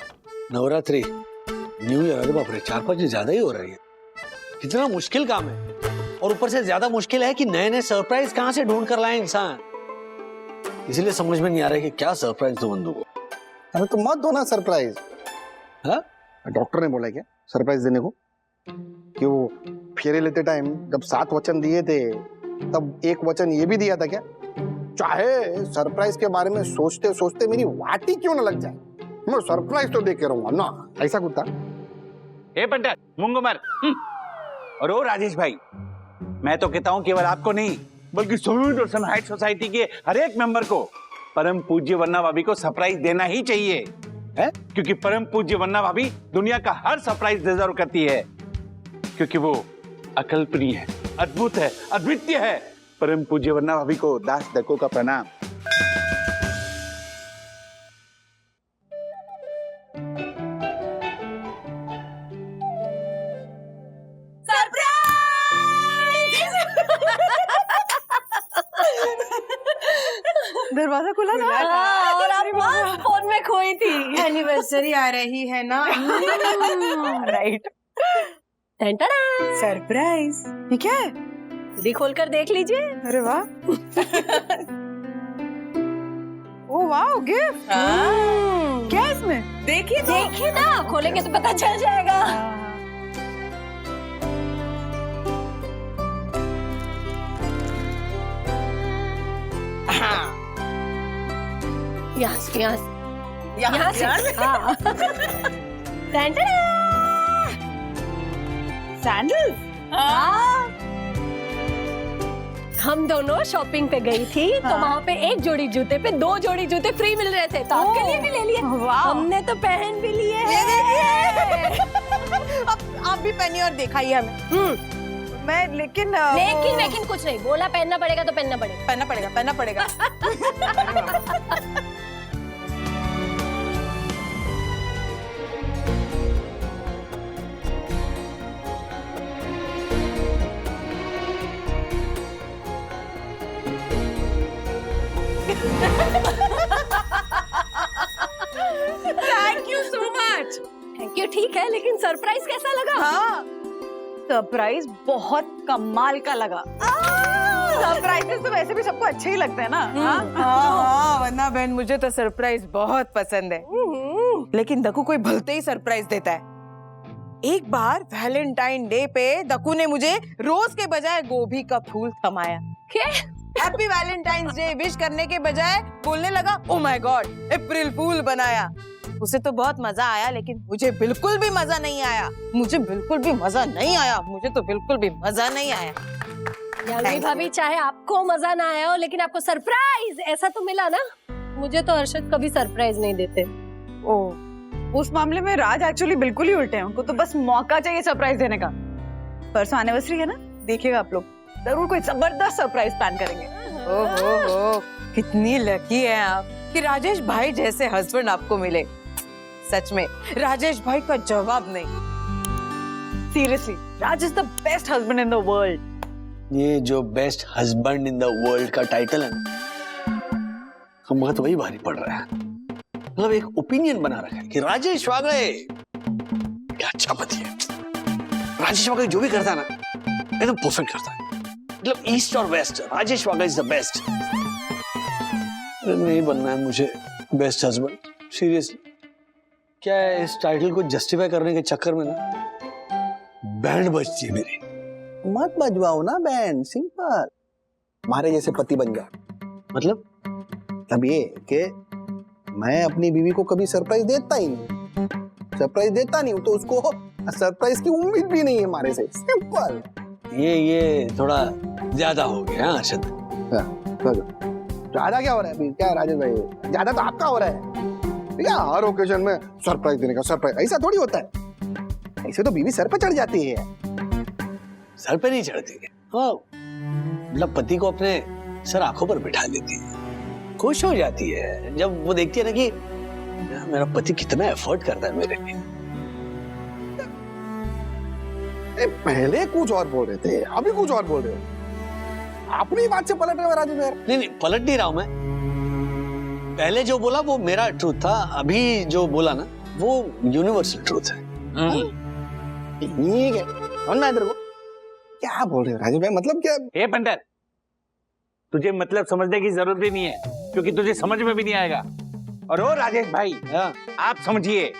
नवरात्रि, न्यू ईयर। अरे बाप रे, 4-5 ज्यादा ही हो रही है। कितना मुश्किल काम है। और ऊपर से ज्यादा मुश्किल है कि नए नए सरप्राइज कहां से ढूंढ कर लाए इंसान। इसीलिए समझ में नहीं आ रहा है कि क्या सरप्राइज दो बंधु को। अरे तो मत दो ना सरप्राइज। हाँ? डॉक्टर ने बोला क्या सरप्राइज देने को? कि वो फेरे लेते टाइम जब 7 वचन दिए थे तब एक वचन ये भी दिया था क्या, चाहे सरप्राइज के बारे में सोचते सोचते मेरी वाटी क्यों ना लग जाए, मैं सरप्राइज तो दे के रहूंगा ना। ऐसा कुछ था? ए पंटर, मुंगो मर। और ओ राजेश भाई, मैं तो कहता हूँ केवल आपको नहीं बल्कि सुदर्शन हाइट सोसाइटी के हर एक मेंबर को परम पूज्य वन्ना भाभी को सरप्राइज देना ही चाहिए है, क्योंकि परम पूज्य वन्ना भाभी दुनिया का हर सरप्राइज डिजर्व करती है, क्योंकि वो अकल्पनीय है, अद्भुत है, अद्वितीय है। परम पूज्य वन्ना भाभी को दास दको का प्रणाम। दरवाजा खुला था। और आप फोन में खोई थी। एनिवर्सरी आ रही है ना। राइट। सरप्राइज। ये क्या है? दी खोल कर देख लीजिए। अरे वाह। ओ वाह, गिफ्ट। क्या है इसमें? देखिए ना, खोलेंगे तो पता चल जाएगा। यहाँ से। हाँ। सैंडल। हाँ। हम दोनों शॉपिंग पे गई थी तो वहाँ पे एक जोड़ी जूते पे 2 जोड़ी जूते फ्री मिल रहे थे, तो आपके लिए भी ले लिए। हमने तो पहन भी लिए हैं। अब आप भी पहनिए और दिखाइए हमें। मैं लेकिन कुछ नहीं बोला, पहनना पड़ेगा तो पहनना पड़ेगा। Thank you so much. Thank you, ठीक है, लेकिन सरप्राइज कैसा लगा? हाँ, सरप्राइज बहुत कमाल का लगा। सरप्राइजेस तो वैसे भी सबको अच्छे ही लगते हैं ना। हाँ, वरना बहन मुझे तो सरप्राइज बहुत पसंद है, लेकिन दकू कोई भलते ही सरप्राइज देता है। एक बार वैलेंटाइन डे पे दकू ने मुझे रोज के बजाय गोभी का फूल थमाया। क्या? हैप्पी वैलेंटाइंस डे विश करने के बजाय बोलने लगा ओ माय गॉड अप्रैल फूल बनाया। उसे तो बहुत मजा आया, लेकिन मुझे बिल्कुल भी मजा नहीं आया। मुझे बिल्कुल भी मजा नहीं आया। मुझे तो बिल्कुल भी मजा नहीं आया। यानी भाभी, चाहे आपको मजा ना आया हो, लेकिन आपको सरप्राइज ऐसा तो मिला ना। मुझे तो अर्शद कभी सरप्राइज नहीं देते। ओ, उस मामले में राज एक्चुअली बिल्कुल ही उल्टे हैं। उनको तो बस मौका चाहिए सरप्राइज देने का। परसों एनिवर्सरी है ना, देखिएगा आप लोग, जरूर कोई जबरदस्त सरप्राइज प्लान करेंगे। ओहो, कितनी लकी है आप कि राजेश भाई जैसे हस्बैंड आपको मिले। सच में राजेश भाई का जवाब नहीं। Seriously, Raj is the best husband in the world. ये जो best husband in the world का टाइटल है ना, हमको तो वही भारी पड़ रहा है। मतलब एक ओपिनियन बना रखा है कि राजेश वागले क्या अच्छा पति है। राजेश वागले जो भी करता है ना एकदम परफेक्ट करता है। मतलब ईस्ट और west, Rajesh Wagle is the best. नहीं बनना है मुझे बेस्ट हस्बैंड, सीरियसली। क्या है, इस टाइटल को जस्टिफाई करने के चक्कर में ना बैंड बजती है मेरी। मत बजवाओ ना बैंड, सिंपल हमारे जैसे पति बन जा। मतलब ये कि मैं अपनी बीवी को कभी सरप्राइज देता ही नहीं। सरप्राइज देता नहीं हूं तो उसको सरप्राइज की उम्मीद भी नहीं है हमारे से। सिंपल। ये थोड़ा ज्यादा हो गया अर्शद। ज्यादा क्या हो रहा है अभी? क्या राजेश भाई, ज्यादा तो आपका हो रहा है। या हर ओकेजन में सरप्राइज देने का सरप्राइज, ऐसा थोड़ी होता है। ऐसे तो बीवी सर पे चढ़ जाती है। सर पे नहीं चढ़ती है, मतलब पति को अपने सर आंखों पर बिठा लेती है, खुश हो जाती है जब वो देखती है ना कि मेरा पति कितना एफर्ट करता है मेरे लिए। पहले कुछ और बोल रहे थे, अभी कुछ और बोल रहे हो। अपनी बात से पलट रहे हो राजेश भाई। नहीं, पलट नहीं रहा हूं मैं। पहले जो बोला वो मेरा ट्रूथ था, अभी जो बोला ना वो यूनिवर्सल ट्रूथ है। ठीक है, समझना है तेरे को। क्या बोल रहे हो राजेश भाई, मतलब क्या? हे पंडित, तुझे मतलब समझने की जरूरत भी नहीं है, क्योंकि तुझे समझ में भी नहीं आएगा। और ओ राजेश भाई, आप समझिए,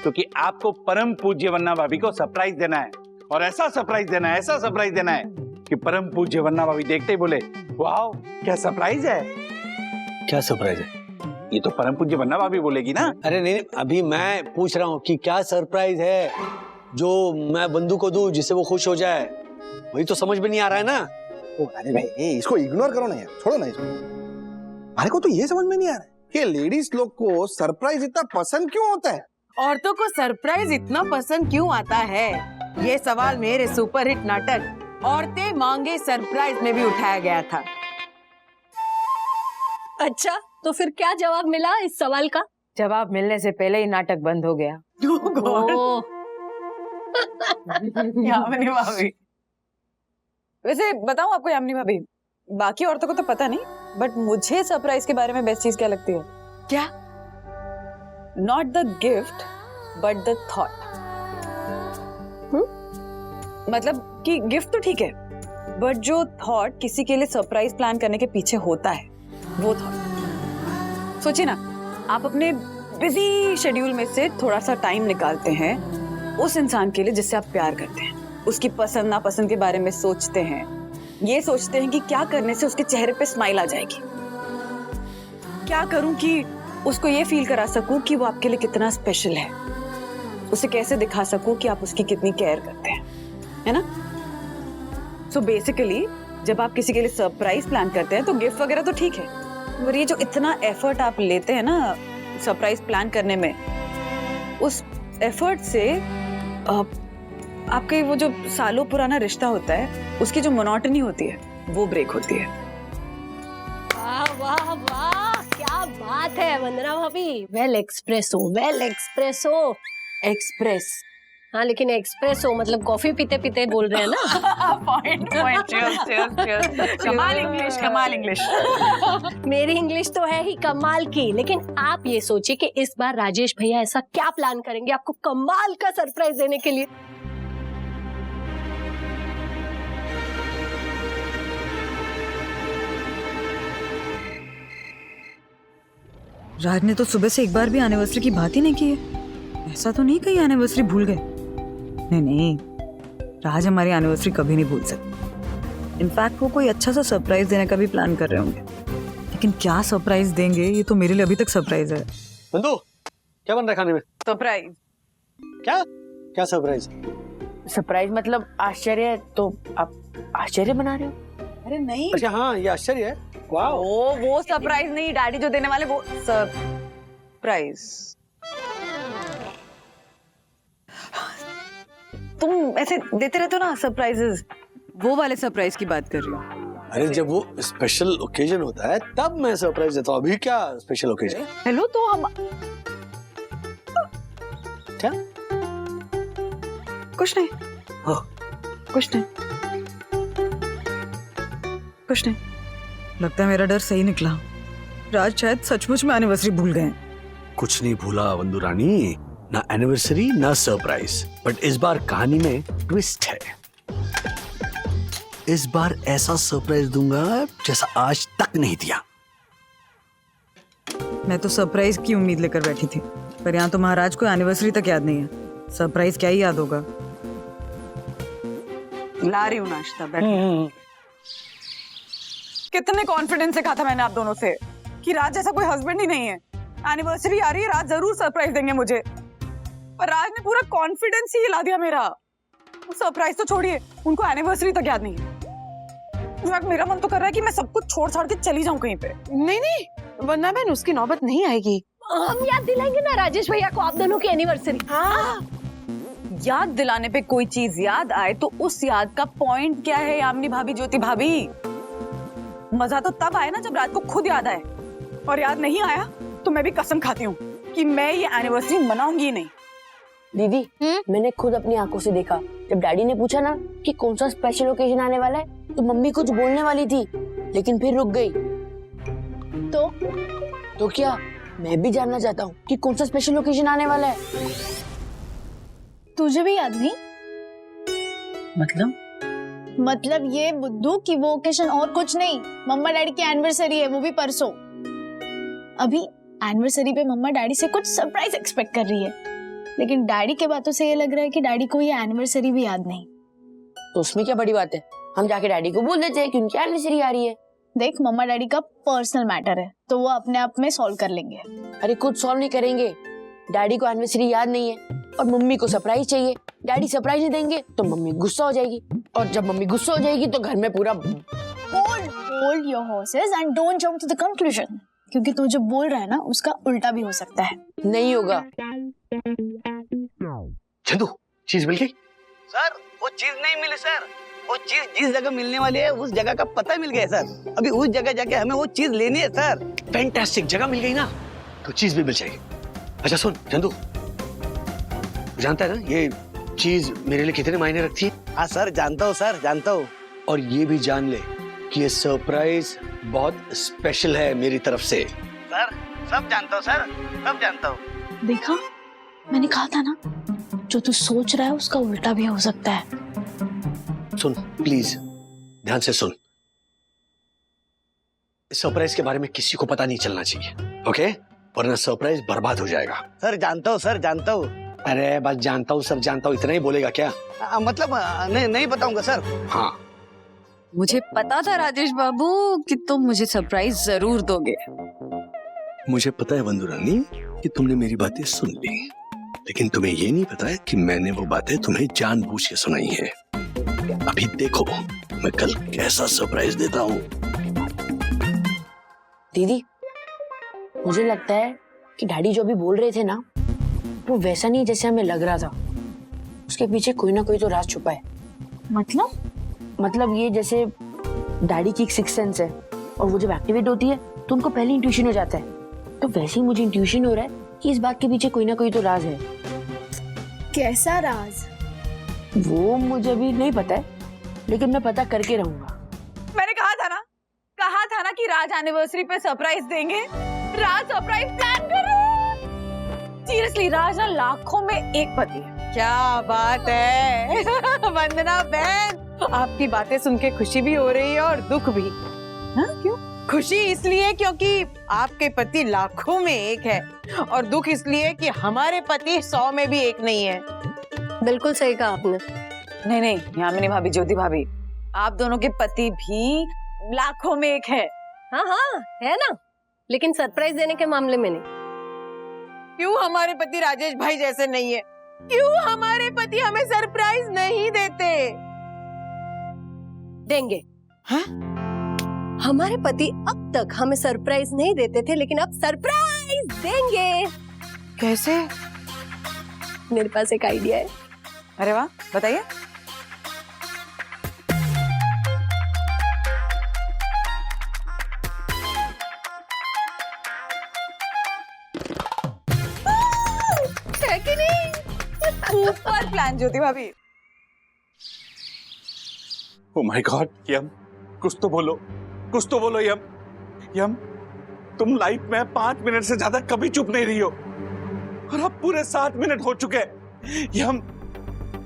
क्योंकि आपको परम पूज्य वन्ना भाभी को सरप्राइज देना है, और ऐसा सरप्राइज देना है, ऐसा सरप्राइज देना है कि परम पूज्य वन्ना भाभी देखते ही बोले वाओ क्या सरप्राइज है। क्या सरप्राइज है? ये तो परम पूज्य वन्ना भाभी बोलेगी ना। अरे नहीं, अभी मैं पूछ रहा हूँ कि क्या सरप्राइज है जो मैं बंधु को दूं जिससे वो खुश हो जाए। वही तो समझ में नहीं आ रहा है ना। ओ राजेश भाई, इसको इग्नोर करो ना यार, छोड़ो ना इसको। हमारे को तो ये समझ में नहीं आ रहा है कि लेडीज लोग को सरप्राइज इतना पसंद क्यों होता है। औरतों को सरप्राइज इतना पसंद क्यों आता है, ये सवाल मेरे सुपरहिट नाटक औरतें मांगे सरप्राइज में भी उठाया गया था। अच्छा, तो फिर क्या जवाब मिला इस सवाल का? जवाब मिलने से पहले ही नाटक बंद हो गया। यामिनी भाभी, वैसे बताऊं आपको यामिनी भाभी, बाकी औरतों को तो पता नहीं, बट मुझे सरप्राइज के बारे में बेस्ट चीज क्या लगती है? क्या? Not the gift but the thought. मतलब कि गिफ्ट तो ठीक है, बट जो थॉट किसी के लिए सरप्राइज प्लान करने के पीछे होता है, वो थॉट। सोचिए ना, आप अपने बिजी शेड्यूल में से थोड़ा सा टाइम निकालते हैं उस इंसान के लिए जिससे आप प्यार करते हैं, उसकी पसंद नापसंद के बारे में सोचते हैं, ये सोचते हैं कि क्या करने से उसके चेहरे पे स्माइल आ जाएगी, क्या करूं कि उसको ये फील करा सकूं कि वो आपके लिए कितना स्पेशल है, उसे कैसे दिखा सकूं कि आप उसकी कितनी केयर करते हैं, है ना। सो बेसिकली जब आप किसी के लिए सरप्राइज प्लान करते हैं तो गिफ्ट वगैरह तो ठीक है, पर ये जो इतना एफर्ट आप लेते हैं ना सरप्राइज प्लान करने में, उस एफर्ट से आपके वो जो सालों पुराना रिश्ता होता है उसकी जो मोनोटनी होती है वो ब्रेक होती है। वाह वाह वाह, क्या बात है वंदना भाभी। Well espresso, well espresso. Express, हाँ, लेकिन एक्सप्रेसो मतलब कॉफी पीते पीते बोल रहे हैं ना। Point point, cheers. कमाल इंग्लिश, कमाल इंग्लिश। मेरी इंग्लिश तो है ही कमाल की, लेकिन आप ये सोचिए कि इस बार राजेश भैया ऐसा क्या प्लान करेंगे आपको कमाल का सरप्राइज देने के लिए। राज ने तो सुबह से एक बार भी एनिवर्सरी की बात ही नहीं की है। ऐसा तो नहीं कहीं एनिवर्सरी भूल गए। नहीं नहीं, राज हमारी एनिवर्सरी कभी नहीं भूल सकते। इनफैक्ट वो कोई अच्छा सा सरप्राइज देने का भी प्लान कर रहे होंगे, लेकिन क्या सरप्राइज देंगे ये तो मेरे लिए अभी तक सरप्राइज है। बंधु, क्या बन रहा है खाने में? सरप्राइज। क्या क्या सरप्राइज? सरप्राइज मतलब आश्चर्य है, तो आप आश्चर्य बना रहे हो? अरे नहीं, अच्छा हाँ, ये आश्चर्य है। वाह, वो सरप्राइज नहीं, डैडी जो देने वाले वो सरप्राइज। तुम ऐसे देते रहते हो ना सरप्राइजेस, वो वाले सरप्राइज की बात कर रही हूँ। अरे जब वो स्पेशल ओकेजन होता है तब मैं सरप्राइज देता हूँ। अभी क्या स्पेशल ओकेजन? हेलो, तो हम क्या? कुछ नहीं। हाँ। कुछ नहीं, कुछ नहीं। लगता है मेरा डर सही निकला। राज शायद सचमुच में एनिवर्सरी भूल गए। कुछ नहीं भूला बंधु रानी, ना एनिवर्सरी ना सरप्राइज। बट इस बार कहानी में ट्विस्ट है। इस बार ऐसा सरप्राइज दूंगा जैसा आज तक नहीं दिया। मैं तो सरप्राइज की उम्मीद लेकर बैठी थी, पर यहाँ तो महाराज को एनिवर्सरी तक याद नहीं है। सरप्राइज क्या ही याद होगा। ला रही हूँ नाश्ता, बैठो। कितने कॉन्फिडेंस से कहा था मैंने आप दोनों से कि राज जैसा कोई हस्बैंड ही नहीं है। एनिवर्सरी आ रही है, राज जरूर सरप्राइज देंगे मुझे, पर राज ने पूरा कॉन्फिडेंस ही हिला दिया मेरा। सरप्राइज तो छोड़िए, उनको एनिवर्सरी तक याद नहीं है। मेरा मन तो कर रहा है कि मैं सब कुछ छोड़ छाड़ के चली जाऊं कहीं पे। नहीं नहीं, वरना बहन उसकी नौबत नहीं आएगी। हम याद दिलाएंगे ना राजेश भैया को आप दोनों की एनिवर्सरी। हाँ, याद दिलाने पे कोई चीज याद आए तो उस याद का पॉइंट क्या है यामिनी भाभी, ज्योति भाभी? मजा तो तब आए ना जब रात को खुद याद आए, और याद नहीं आया तो मैं भी कसम खाती हूँ कि मैं ये एनिवर्सरी मनाऊंगी ही नहीं। दीदी, मैंने खुद अपनी आंखों से देखा। जब डैडी ने पूछा ना कि कौन सा स्पेशल ओकेजन आने वाला है, तो मम्मी कुछ बोलने वाली थी, लेकिन फिर रुक गई। तो क्या मैं भी जानना चाहता हूँ कि कौन सा स्पेशल ओकेजन आने वाला है। तुझे भी याद नहीं? मतलब ये बुद्धू की वो ओकेजन और कुछ नहीं, मम्मा डैडी की एनिवर्सरी है, वो भी परसों। अभी एनिवर्सरी पे मम्मा डैडी से कुछ सरप्राइज एक्सपेक्ट कर रही है, लेकिन डैडी के बातों से ये लग रहा है कि डैडी को ये एनिवर्सरी भी याद नहीं। तो उसमें क्या बड़ी बात है, हम जाके डैडी को बोल देते हैं कि उनकी एनिवर्सरी आ रही है। देख, मम्मा डैडी का पर्सनल मैटर है, तो वो अपने आप में सॉल्व कर लेंगे। अरे कुछ सॉल्व नहीं करेंगे, डैडी को एनिवर्सरी याद नहीं है और मम्मी को सरप्राइज चाहिए। डैडी सरप्राइज नहीं देंगे तो मम्मी गुस्सा हो जाएगी, और जब मम्मी गुस्सा हो जाएगी तो घर में पूरा Hold your horses and don't jump to the conclusion, क्योंकि तू जो बोल रहा है ना उसका उल्टा भी हो सकता है। नहीं होगा। चंदू, चीज मिल गई? सर वो चीज नहीं मिली सर, वो चीज जिस जगह मिलने वाली है उस जगह का पता मिल गया सर। अभी उस जगह जाके हमें वो चीज लेनी है सर। फैंटास्टिक, जगह मिल गई ना तो चीज भी मिल जाएगी। अच्छा सुन चंदू, जानता है ना ये चीज मेरे लिए कितने मायने रखती है? हाँ सर, जानता हूँ सर, जानता हूँ। और ये भी जान ले कि ये सरप्राइज बहुत स्पेशल है मेरी तरफ से। सर सब जानता हूँ सर, सब जानता हूँ। देखा, मैंने कहा था ना, जो तू सोच रहा है उसका उल्टा भी हो सकता है। सुन प्लीज, ध्यान से सुन। इस सरप्राइज के बारे में किसी को पता नहीं चलना चाहिए, ओके? वरना सरप्राइज बर्बाद हो जाएगा। सर जानता हूँ सर, जानता हूँ। अरे बस जानता हूँ, सब जानता हूँ, इतना ही बोलेगा क्या? मतलब नहीं बताऊंगा सर। हाँ, मुझे पता था राजेश बाबू कि तुम मुझे सरप्राइज जरूर दोगे। मुझे पता है बंधु रानी कि तुमने मेरी बातें सुन ली, लेकिन तुम्हें ये नहीं पता है कि मैंने वो बातें तुम्हें जानबूझ के सुनाई है। अभी देखो मैं कल कैसा सरप्राइज देता हूँ। दीदी, मुझे लगता है कि डैडी जो भी बोल रहे थे ना, वो वैसा नहीं जैसे हमें लग रहा था। उसके पीछे कोई ना कोई तो राज छुपा है। मतलब ये जैसे डैडी की एक सिक्स सेंस है, और वो जब एक्टिवेट होती है तो उनको पहले इंट्यूशन हो जाता है। तो वैसे ही मुझे इंट्यूशन हो रहा है कि इस बात के पीछे कोई ना कोई तो राज है। कैसा राज? वो मुझे अभी नहीं पता है, लेकिन मैं पता करके रहूंगा। मैंने कहा था ना कि राज एनिवर्सरी पे सरप्राइज देंगे। राज सरप्राइज प्लान कर रहे हैं। सीरियसली, राज ना लाखों में एक पति है। क्या बात है वंदना बहन, आपकी बातें सुन के खुशी भी हो रही है और दुख भी। हाँ, क्यों? खुशी इसलिए क्योंकि आपके पति लाखों में एक है, और दुख इसलिए कि हमारे पति 100 में भी एक नहीं है। बिल्कुल सही कहा आपने। नहीं नहीं यामिनी भाभी, ज्योति भाभी, आप दोनों के पति भी लाखों में एक है। हाँ हाँ है ना, लेकिन सरप्राइज देने के मामले में नहीं। क्यों हमारे पति राजेश भाई जैसे नहीं है? क्यों हमारे पति हमें सरप्राइज नहीं देते? देंगे। हाँ? हमारे पति अब तक हमें सरप्राइज नहीं देते थे, लेकिन अब सरप्राइज देंगे। कैसे? मेरे पास एक आइडिया है। अरे वाह, बताइए। है कि नहीं? सुपर प्लान ज्योति भाभी। ओ माय गॉड, यम कुछ तो बोलो, कुछ तो बोलो यम। यम, तुम लाइफ में 5 मिनट से ज्यादा कभी चुप नहीं रही हो, और अब पूरे 7 मिनट हो चुके हैं। यम,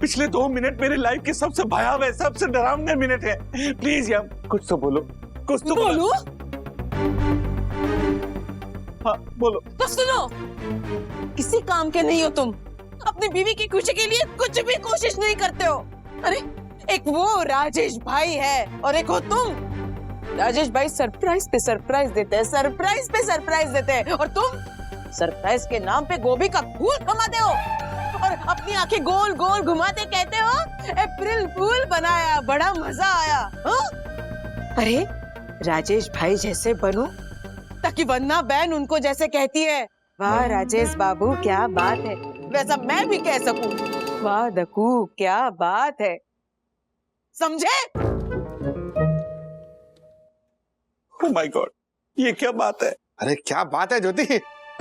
पिछले 2 मिनट मेरी लाइफ के सबसे भयावह, सबसे डरावने मिनट है। प्लीज यम, कुछ तो बोलो, कुछ तो बोलो। हाँ बोलो। तो सुनो, किसी काम के नहीं हो तुम। अपनी बीवी की खुशी के लिए कुछ भी कोशिश नहीं करते हो। अरे एक वो राजेश भाई है और एक हो तुम। राजेश भाई सरप्राइज पे सरप्राइज देते हैं, सरप्राइज पे सरप्राइज देते हैं, और तुम सरप्राइज के नाम पे गोभी का फूल थमाते हो और अपनी आंखें गोल गोल घुमाते कहते हो अप्रैल फूल बनाया, बड़ा मजा आया। हाँ? अरे राजेश भाई जैसे बनो ताकि वन्ना बहन उनको जैसे कहती है, वाह राजेश बाबू क्या बात है, वैसा मैं भी कह सकूं, वाह दकू क्या बात है। समझे? ओ माय गॉड, ये क्या बात है? अरे क्या बात है ज्योति,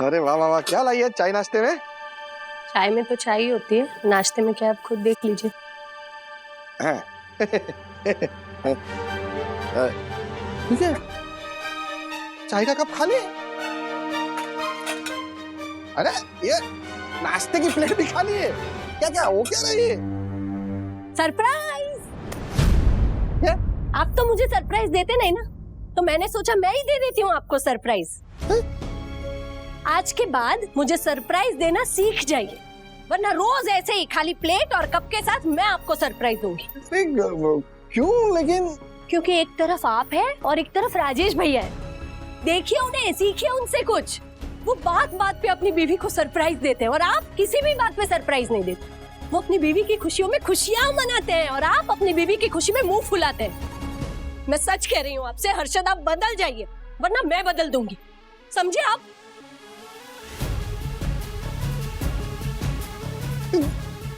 अरे वाह वाह वाह, क्या लाई है चाय नाश्ते में? चाय में तो चाय ही होती है, नाश्ते में क्या आप खुद देख लीजिए। ठीक है, चाय का कप खाली है। अरे ये नाश्ते की प्लेट भी खाली है। क्या क्या हो क्या रही है? सरप्राइज। क्या? आप तो मुझे सरप्राइज देते नहीं ना, तो मैंने सोचा मैं ही दे देती हूँ आपको सरप्राइज। आज के बाद मुझे सरप्राइज देना सीख जाइए, वरना रोज ऐसे ही खाली प्लेट और कप के साथ मैं आपको सरप्राइज दूंगी। क्यों लेकिन? क्योंकि एक तरफ आप है और एक तरफ राजेश भैया है। देखिए उन्हें, सीखिए उनसे कुछ। वो बात बात पे अपनी बीवी को सरप्राइज देते हैं और आप किसी भी बात पे सरप्राइज नहीं देते। वो अपनी बीवी की खुशियों में खुशियां मनाते हैं और आप अपनी बीवी की खुशी में मुंह फुलाते हैं। मैं सच कह रही हूँ आपसे, हर्षद आप बदल जाइए, वरना मैं बदल दूंगी। समझे आप?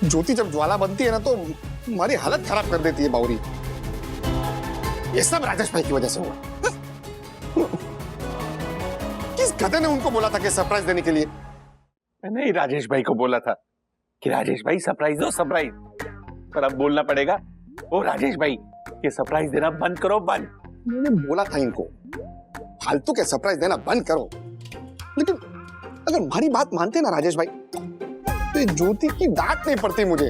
ज्योति जब ज्वाला बनती है ना तो हमारी हालत खराब कर देती है बाउरी। ये सब राजेश भाई की वजह से हुआ। किस गधे ने उनको बोला था कि सरप्राइज देने के लिए? मैंने ही राजेश भाई को बोला था कि राजेश भाई सरप्राइज दो, सरप्राइज। पर अब बोलना पड़ेगा, ओ राजेश भाई ये सरप्राइज देना बंद करो, बंद। मैंने बोला था इनको फालतू के सरप्राइज देना बंद करो, लेकिन अगर हमारी बात मानते ना राजेश भाई तो ज्योति की डांट नहीं पड़ती मुझे।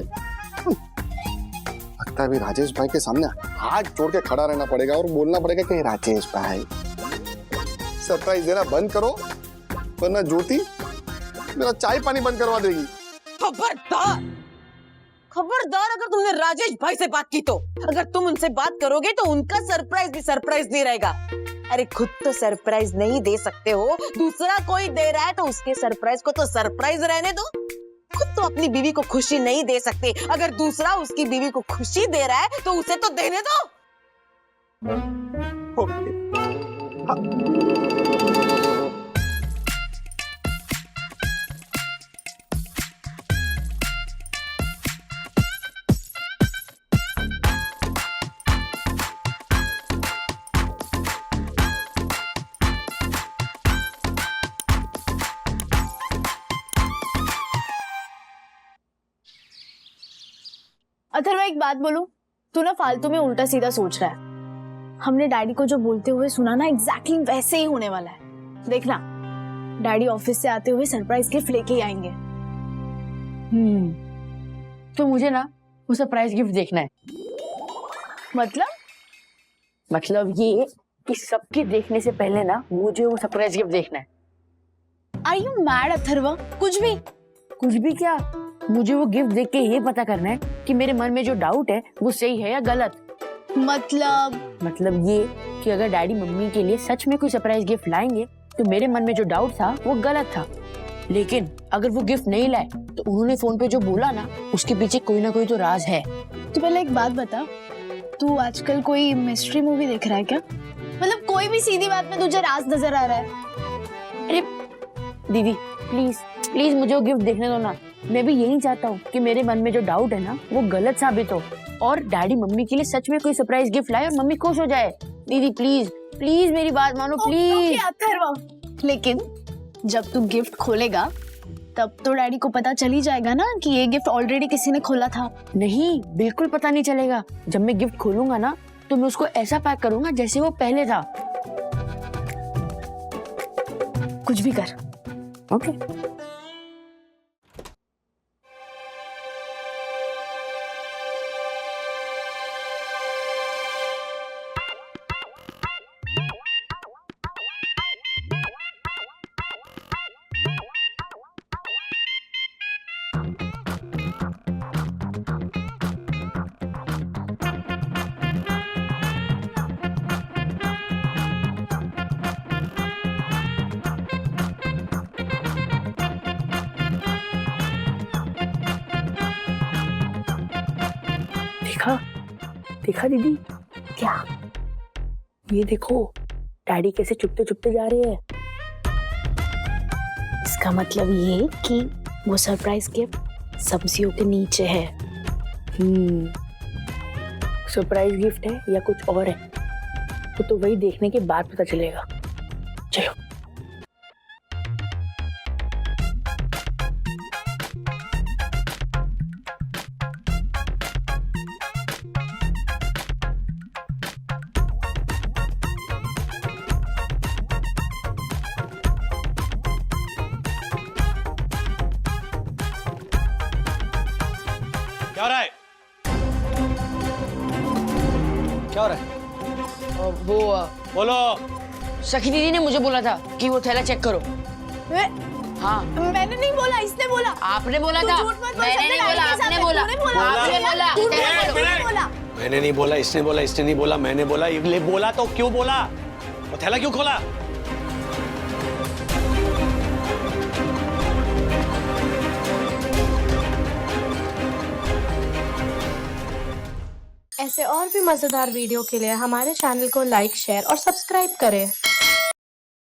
लगता है भी राजेश भाई के सामने हाथ जोड़ के खड़ा रहना पड़ेगा और बोलना पड़ेगा कि राजेश भाई सरप्राइज देना बंद करो, वरना ज्योति मेरा चाय पानी बंद करवा देगी। खबरदार, खबरदार अगर तुमने राजेश भाई से बात की तो। अगर तुम उनसे बात करोगे तो उनका सरप्राइज भी सरप्राइज नहीं रहेगा। अरे खुद तो सरप्राइज नहीं दे सकते हो, दूसरा कोई दे रहा है तो उसके सरप्राइज को तो सरप्राइज रहने दो। खुद तो अपनी बीवी को खुशी नहीं दे सकते, अगर दूसरा उसकी बीवी को खुशी दे रहा है तो उसे तो देने दो। अथर्व एक बात बोलूं, तू ना फालतू में उल्टा सीधा सोच रहा है। हमने डैडी को जो बोलते हुए सुना ना, एग्जैक्टली वैसे ही होने वाला है। देखना, डैडी ऑफिस से आते हुए सरप्राइज गिफ्ट लेके ही आएंगे। तो मुझे ना वो सरप्राइज गिफ्ट देखना है। मतलब ये कि सबके देखने से पहले ना मुझे वो सरप्राइज गिफ्ट देखना है। Are you mad Atharva? कुछ भी क्या, मुझे वो गिफ्ट देख के ये पता करना है कि मेरे मन में जो डाउट है वो सही है या गलत। मतलब ये कि अगर डैडी मम्मी के लिए सच में कोई सरप्राइज गिफ्ट लाएंगे तो मेरे मन में जो डाउट था वो गलत था, लेकिन अगर वो गिफ्ट नहीं लाए तो उन्होंने फोन पे जो बोला ना उसके पीछे कोई ना कोई तो राज है। तो पहले एक बात बता, तू आजकल कोई मिस्ट्री मूवी देख रहा है क्या? मतलब कोई भी सीधी बात में तुझे राज नजर आ रहा है? अरे दीदी प्लीज प्लीज मुझे वो गिफ्ट देखने दो ना। मैं भी यही चाहता हूँ कि मेरे मन में जो डाउट है ना वो गलत साबित हो और डैडी मम्मी के लिए सच में कोई सरप्राइज गिफ्ट लाए और मम्मी खुश हो जाए। दीदी प्लीज प्लीज मेरी बात मानो प्लीज। अथर्वा, लेकिन जब तू गिफ्ट खोलेगा तब तो डैडी को पता चल ही जाएगा ना कि ये गिफ्ट ऑलरेडी किसी ने खोला था। नहीं, बिल्कुल पता नहीं चलेगा। जब मैं गिफ्ट खोलूंगा ना तो मैं उसको ऐसा पैक करूंगा जैसे वो पहले था। कुछ भी कर। ओके देखा दीदी? क्या? ये देखो डैडी कैसे चुपते चुपते जा रहे हैं। इसका मतलब ये कि वो सरप्राइज गिफ्ट सब्जियों के नीचे है। सरप्राइज गिफ्ट है या कुछ और है तो वही देखने के बाद पता चलेगा। चलो क्या हो रहा है? क्या हो रहा है? वो बोलो। सखी दीदी ने मुझे बोला था कि वो थैला चेक करो। हाँ मैंने नहीं बोला, इसने बोला। आपने बोला था। मैंने नहीं बोला, आपने बोला। आपने बोला। मैंने नहीं बोला, इसने बोला, इसने नहीं बोला, मैंने बोला। ये बोला तो क्यों बोला? वो थैला क्यों खोला? ऐसे और भी मजेदार वीडियो के लिए हमारे चैनल को लाइक, शेयर और सब्सक्राइब करें।